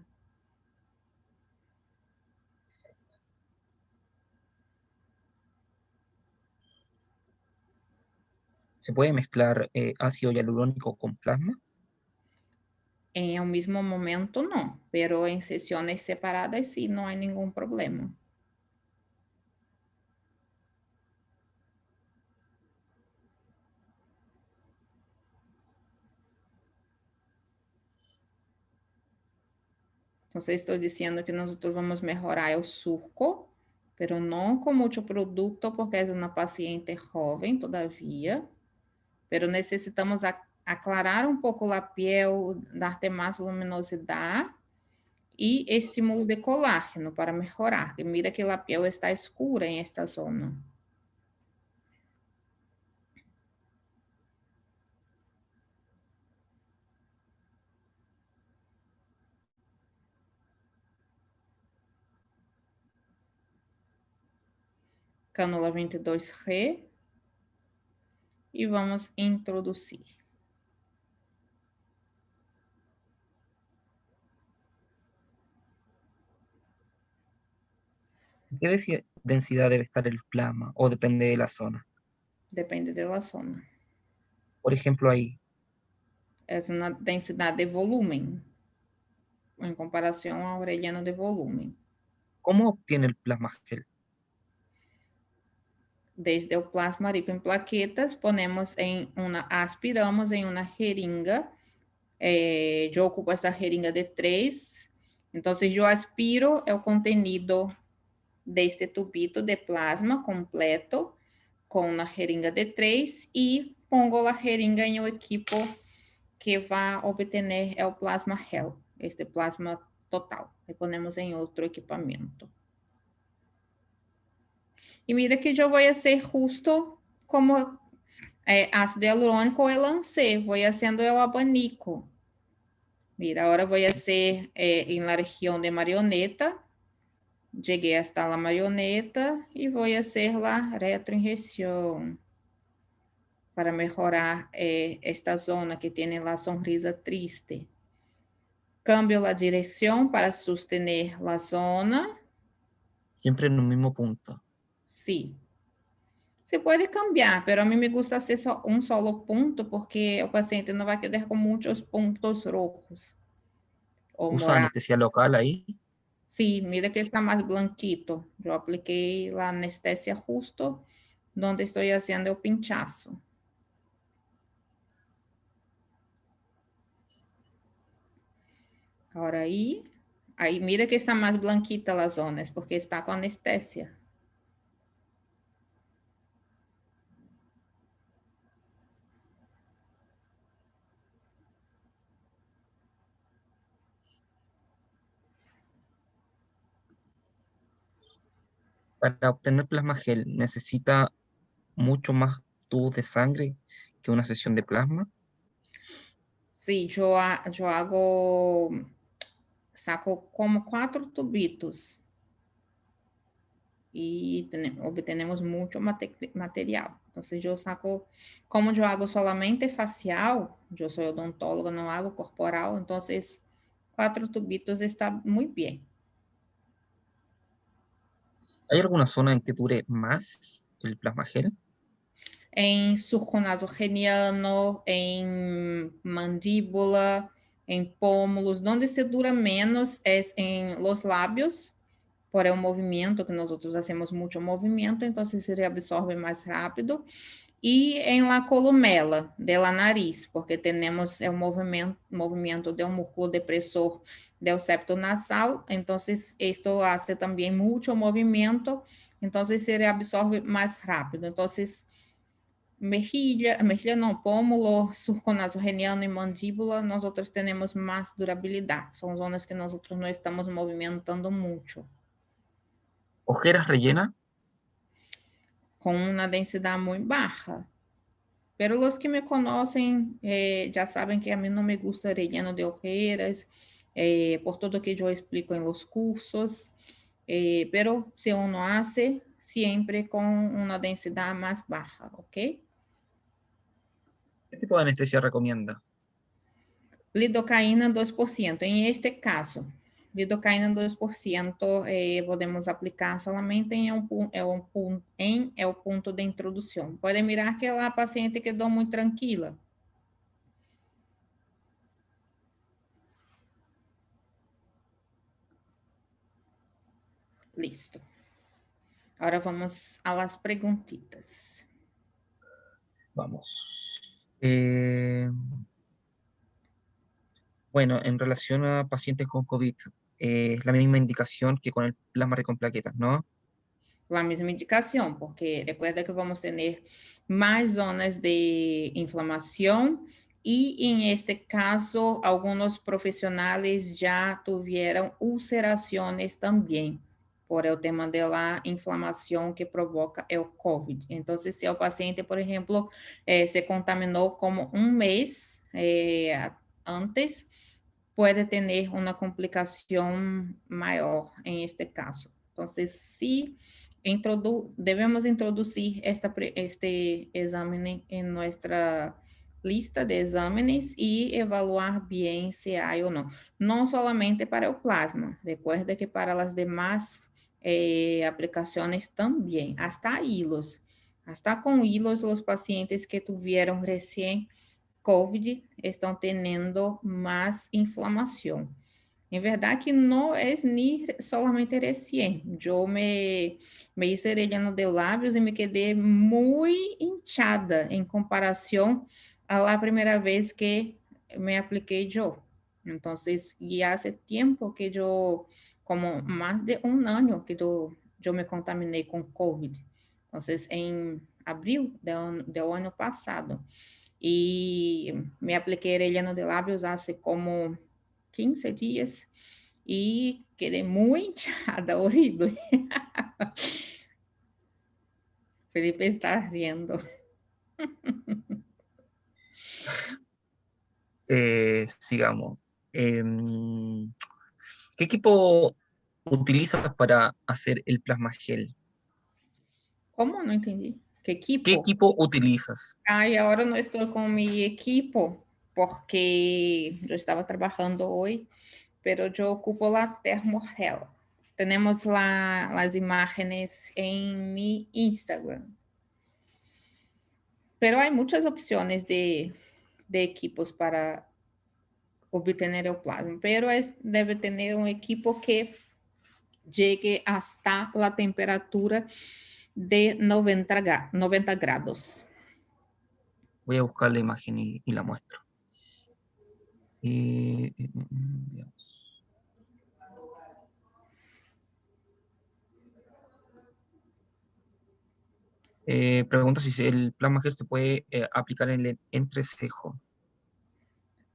¿Se puede mezclar ácido hialurónico con plasma? En un mismo momento no, pero en sesiones separadas sí, no hay ningún problema. Entonces estoy diciendo que nosotros vamos a mejorar el surco, pero no con mucho producto porque es una paciente joven todavía, pero necesitamos aclarar un poco la piel, darte más luminosidad y estímulo de colágeno para mejorar. Y mira que la piel está escura en esta zona. Cânula 22G e vamos introduzir. ¿Qué densidad debe estar el plasma o depende de la zona? Depende da zona. Por ejemplo, ahí, É uma densidade de volumen em comparação ao relleno de volumen. ¿cómo obtiene el plasma gel? Desde o plasma rico em plaquetas, aspiramos em uma jeringa. Eu ocupo essa jeringa de 3. Então, eu aspiro o contenido deste tubito de plasma completo com uma jeringa de 3 e pongo a jeringa em um equipo que vai obter o plasma gel, este plasma total. E ponemos em outro equipamento. E mira que eu vou fazer justo como ácido hialurônico eu lancei, vou fazendo o abanico. Mira, agora vou fazer em la região de marioneta. Cheguei hasta la marioneta e vou fazer la retroinjeção para melhorar esta zona que tem a sonrisa triste. Cambio a direção para sostener a zona. Siempre en un mismo punto. Sí. Se pode cambiar, pero a mim me gusta ser só um solo ponto, porque o paciente não vai quedar com muitos pontos rojos ou ¿Usa morados. anestesia local ahí? Sí, mira que está más blanquito. Yo apliqué la anestesia justo donde estoy haciendo el pinchazo. Ahora aí mira que está más blanquita las zonas, porque está con anestesia. Para obtener plasma gel, ¿necesita mucho más tubos de sangre que una sesión de plasma? Sí, yo hago, saco como 4 tubitos y obtenemos mucho material. Entonces yo saco, como yo hago solamente facial, yo soy odontóloga, no hago corporal, entonces 4 tubitos está muy bien. ¿Hay alguna zona en que dure más el plasma gel? Em surco nasogeniano, em mandíbula, em pómulos, onde se dura menos é em los lábios, por el movimento, que nós outros hacemos muito movimento, então se reabsorve mais rápido, e em la columela de la nariz, porque temos o movimento do músculo depressor do septo nasal, então isto hace também muito movimento, então se reabsorve mais rápido. Então, mejilla não, pómulo, surco nasogeniano e mandíbula, nós outros temos mais durabilidade. São zonas que nós outros não estamos movimentando muito. ¿Ojeras rellenas? Com uma densidade muito baixa. Pero os que me conhecem já sabem que a mim não me gusta relleno de ojeras, por tudo que eu explico em los cursos. Pero se uno hace, siempre con una densidad más baja, ¿ok? ¿Qué tipo de anestesia recomienda? Lidocaína 2%. En este caso, lidocaína 2% podemos aplicar solamente em el punto de introducción. Puede mirar que la paciente quedó muy tranquila. Listo. Ahora vamos a las preguntitas. Vamos. Bueno, en relación a pacientes con COVID, es la misma indicación que con el plasma rico en plaquetas, ¿no? La misma indicación, porque recuerda que vamos tener más zonas de inflamación y en este caso algunos profesionales ya tuvieron ulceraciones también por el tema de la inflamación que provoca el COVID. Entonces, si el paciente, por ejemplo, se contaminou como un mes antes, puede tener una complicación mayor en este caso. Entonces, sí debemos introducir este exame en nuestra lista de exámenes y evaluar bien si hay o no. No solamente para el plasma, recuerda que para las demás aplicaciones también, hasta hilos. Hasta con hilos, los pacientes que tuvieron recién COVID estão tendo mais inflamação. Em verdade que não é nem solamente recién. Eu me hice relleno de lábios e me quedei muito hinchada em comparação a la primeira vez que me apliquei eu. Então, e há tempo que eu, como mais de um ano que eu me contaminei com COVID. Então, em abril do ano passado. Y me apliqué relleno de labios hace como 15 días y quedé muy hinchada, horrible. Felipe está riendo. Sigamos. ¿Qué equipo utilizas para hacer el plasma gel? ¿Cómo? No entendí. ¿Qué ¿Qué equipo? equipo utilizas? Ay, ahora no estoy con mi equipo porque yo estaba trabajando hoy, pero yo ocupo la Thermogel. Tenemos las imágenes en mi Instagram. Pero hay muchas opciones de equipos para obtener el plasma, pero debe tener un equipo que llegue hasta la temperatura de 90 grados. Voy a buscar la imagen y la muestro. Veamos. Pregunta si el plasma gel se puede aplicar en el entrecejo.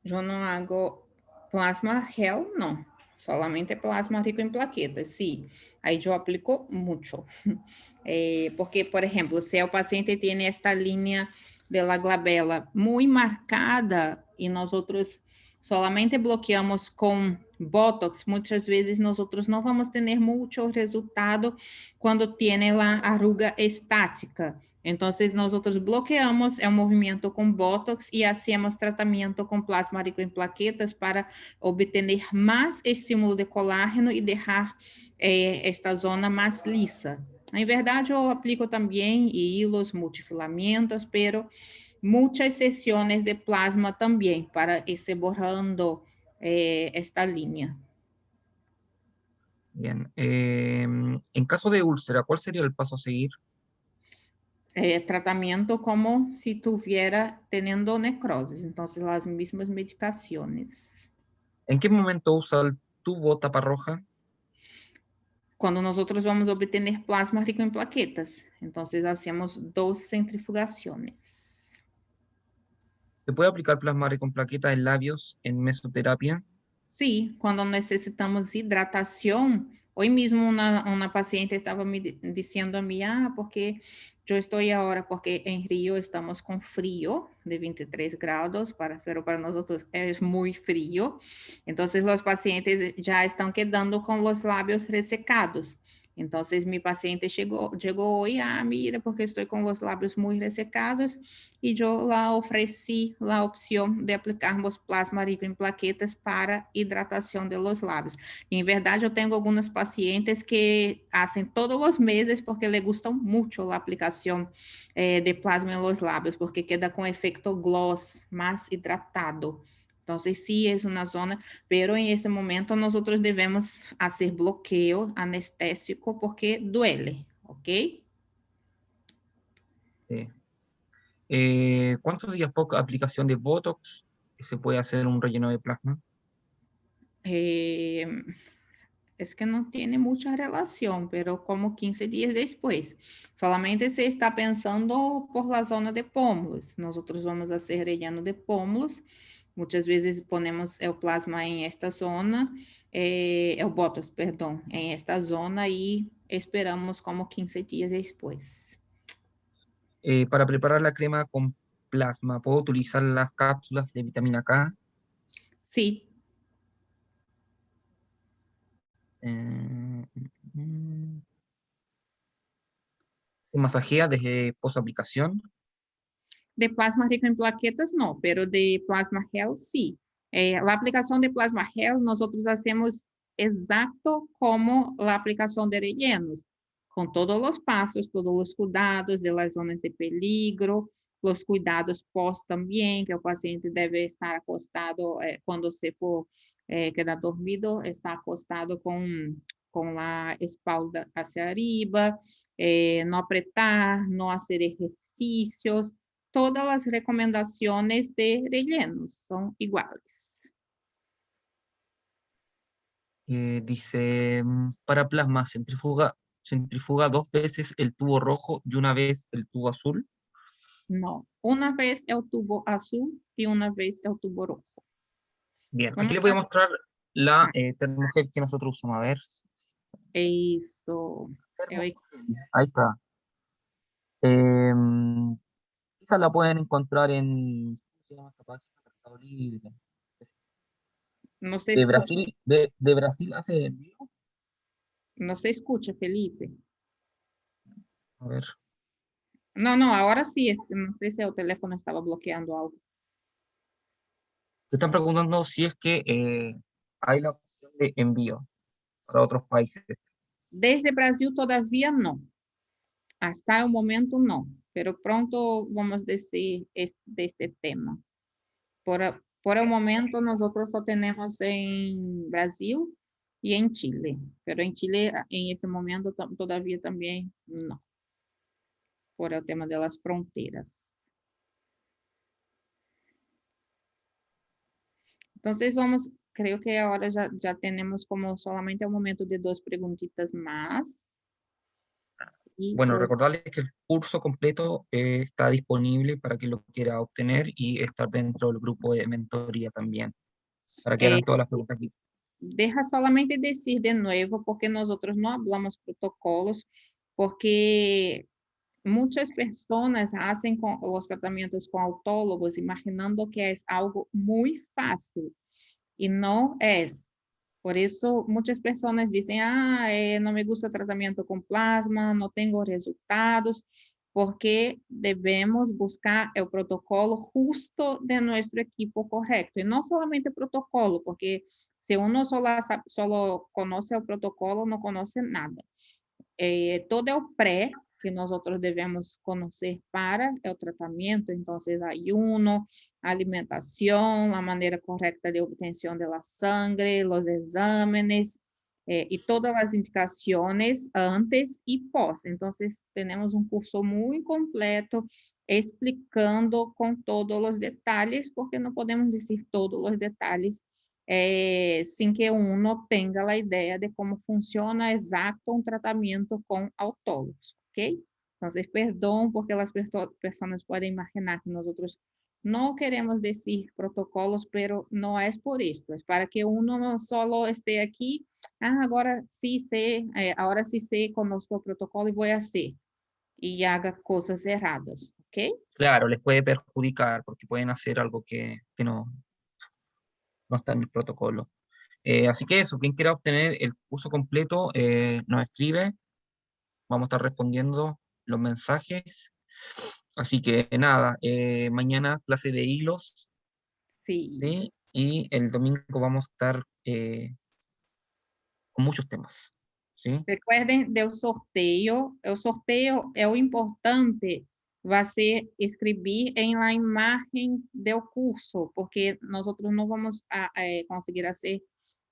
Yo no hago plasma gel, no. Solamente plasma rico en plaquetas, sí. Ahí yo aplico mucho. Porque, por ejemplo, si el paciente tiene esta línea de la glabela muy marcada y nosotros solamente bloqueamos con Botox, muchas veces nosotros no vamos a tener mucho resultado cuando tiene la arruga estática. Entonces, nosotros bloqueamos el movimiento con Botox y hacemos tratamiento con plasma rico en plaquetas para obtener más estímulo de colágeno y dejar esta zona más lisa. En verdade, eu aplico também hilos, multifilamentos, pero muitas sessões de plasma também para ir se borrando esta linha. Bien. En caso de úlcera, ¿cuál sería el paso a seguir? Tratamento como se tuviera teniendo necrosis, então as mesmas medicações. ¿En qué momento usa el tubo tapa roja? Quando nós vamos obter plasma rico em plaquetas, então hacemos 2 centrifugações. ¿Se puede aplicar plasma rico en plaquetas en labios en mesoterapia? Sim, quando necessitamos hidratação, hoje mesmo uma paciente estava me dizendo a mim, porque eu estou agora, porque em Rio estamos com frio de 23 graus, para nós é muito frio, então os pacientes já estão quedando com os lábios ressecados. Entonces, mi paciente llegó hoy, mira, porque estoy con los labios muy resecados, y yo la ofrecí la opción de aplicarmos plasma rico en plaquetas para hidratación de los labios. Y en verdad, yo tengo algunos pacientes que hacen todos los meses porque le gusta mucho la aplicación de plasma en los labios, porque queda con efecto gloss, más hidratado. Entonces, sí, es una zona, pero en este momento nosotros debemos hacer bloqueo anestésico porque duele, ¿ok? Sí. ¿Cuántos días por aplicación de Botox se puede hacer un relleno de plasma? Eh, es que no tiene mucha relación, pero como 15 días después. Solamente se está pensando por la zona de pómulos. Nosotros vamos a hacer relleno de pómulos. Muchas veces ponemos el plasma en esta zona, el botox, perdón, en esta zona y esperamos como 15 días después. Para preparar la crema con plasma, ¿puedo utilizar las cápsulas de vitamina K? Sí, Eh, mm, ¿Se masajea desde posaplicación? de plasma rico en plaquetas no, pero de plasma gel sí. La aplicación de plasma gel nosotros hacemos exacto como la aplicación de rellenos, con todos los pasos, todos los cuidados de las zonas de peligro, los cuidados pós también, que el paciente debe estar acostado cuando se for quedar dormido, está acostado con la espalda hacia arriba, no apretar, no hacer ejercicios, todas las recomendaciones de rellenos son iguales. Dice, para plasma, centrifuga 2 veces el tubo rojo y 1 vez el tubo azul. No, una vez el tubo azul y una vez el tubo rojo. Bien, aquí Vamos les voy a a mostrar la termogel que nosotros usamos. A ver. eso. Termogel. Ahí está. Em, Esa la pueden encontrar en, ¿cómo se llama esta página? Mercado Libre. No se De escucha, Brasil, de Brasil hace envío. no se escucha, Felipe. A ver. No, no, ahora sí, es que no sé si el teléfono estaba bloqueando algo. Te están preguntando si es que hay la opción de envío para otros países. Desde Brasil todavía no. Hasta el momento no, pero pronto vamos a decir de este tema. Por el momento nosotros lo tenemos en Brasil y en Chile, pero en Chile en ese momento todavía también no, por el tema de las fronteras. Entonces vamos, creo que ahora ya tenemos como solamente un momento de 2 preguntitas más. Y Bueno, pues recordarles que el curso completo está disponible para quien lo quiera obtener y estar dentro del grupo de mentoría también, para que eh, hagan todas las preguntas aquí. deja solamente decir de nuevo, porque nosotros no hablamos protocolos, porque muchas personas hacen los tratamientos con autólogos imaginando que es algo muy fácil y no es. Por eso muchas personas dicen, no me gusta el tratamiento con plasma, no tengo resultados, porque debemos buscar el protocolo justo de nuestro equipo correcto. Y no solamente el protocolo, porque si uno solo conoce el protocolo, no conoce nada. Todo el pré que nosotros debemos conocer para el tratamiento, entonces ayuno, alimentación, la manera correcta de obtención de la sangre, los exámenes y todas las indicaciones antes y pós. Entonces tenemos un curso muy completo explicando con todos los detalles, porque no podemos decir todos los detalles sin que uno tenga la idea de cómo funciona exacto un tratamiento con autólogos, ¿ok? Entonces, perdón porque las personas pueden imaginar que nosotros no queremos decir protocolos, pero no es por esto, es para que uno no solo esté aquí, ahora sí sé, conozco el protocolo y voy a hacer, y haga cosas erradas, ¿ok? Claro, les puede perjudicar porque pueden hacer algo que no está en el protocolo. Así que eso, quien quiera obtener el curso completo, nos escribe vamos a estar respondiendo los mensajes. Así que nada, mañana clase de hilos, Sí. ¿sí? Y el domingo vamos a estar con muchos temas, ¿sí? Recuerden del sorteio. O sorteio é o importante vai ser escrever em la imagem do curso, porque nós outros não vamos conseguir fazer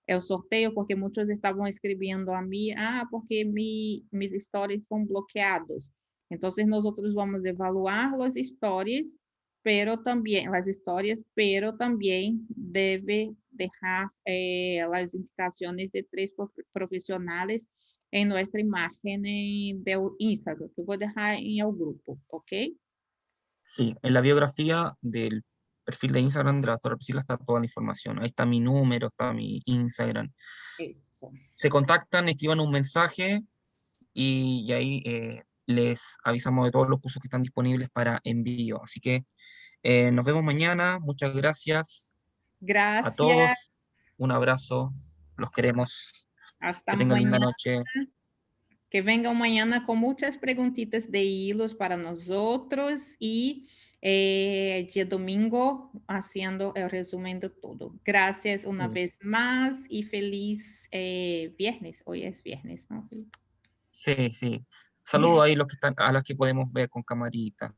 o sorteio, porque muitos estavam escrevendo a mim, porque mis stories são bloqueados. Então, nós outros vamos evaluar as histórias, as histórias, pero também deve deixar as indicações de 3 profissionais em nossa imagem do Instagram, que eu vou deixar em el grupo, ok? Sí, en la biografía del perfil de Instagram de la doctora Priscila está toda la información. Ahí está mi número, está mi Instagram. Isso. Se contactan, escriban un mensaje y ahí les avisamos de todos los cursos que están disponibles para envío. Así que nos vemos mañana. Muchas gracias a Graças. todos. Un abrazo. Los queremos. Hasta Que tengan linda amanhã. noche. Que venham amanhã com muitas perguntitas de hilos para nós outros e dia domingo fazendo o resumo de tudo. Graças uma Sí, vez mais e feliz viernes. Hoje é viernes, não, Felipe? sí, sí. Saludos ahí los que están, a los que podemos ver con camarita.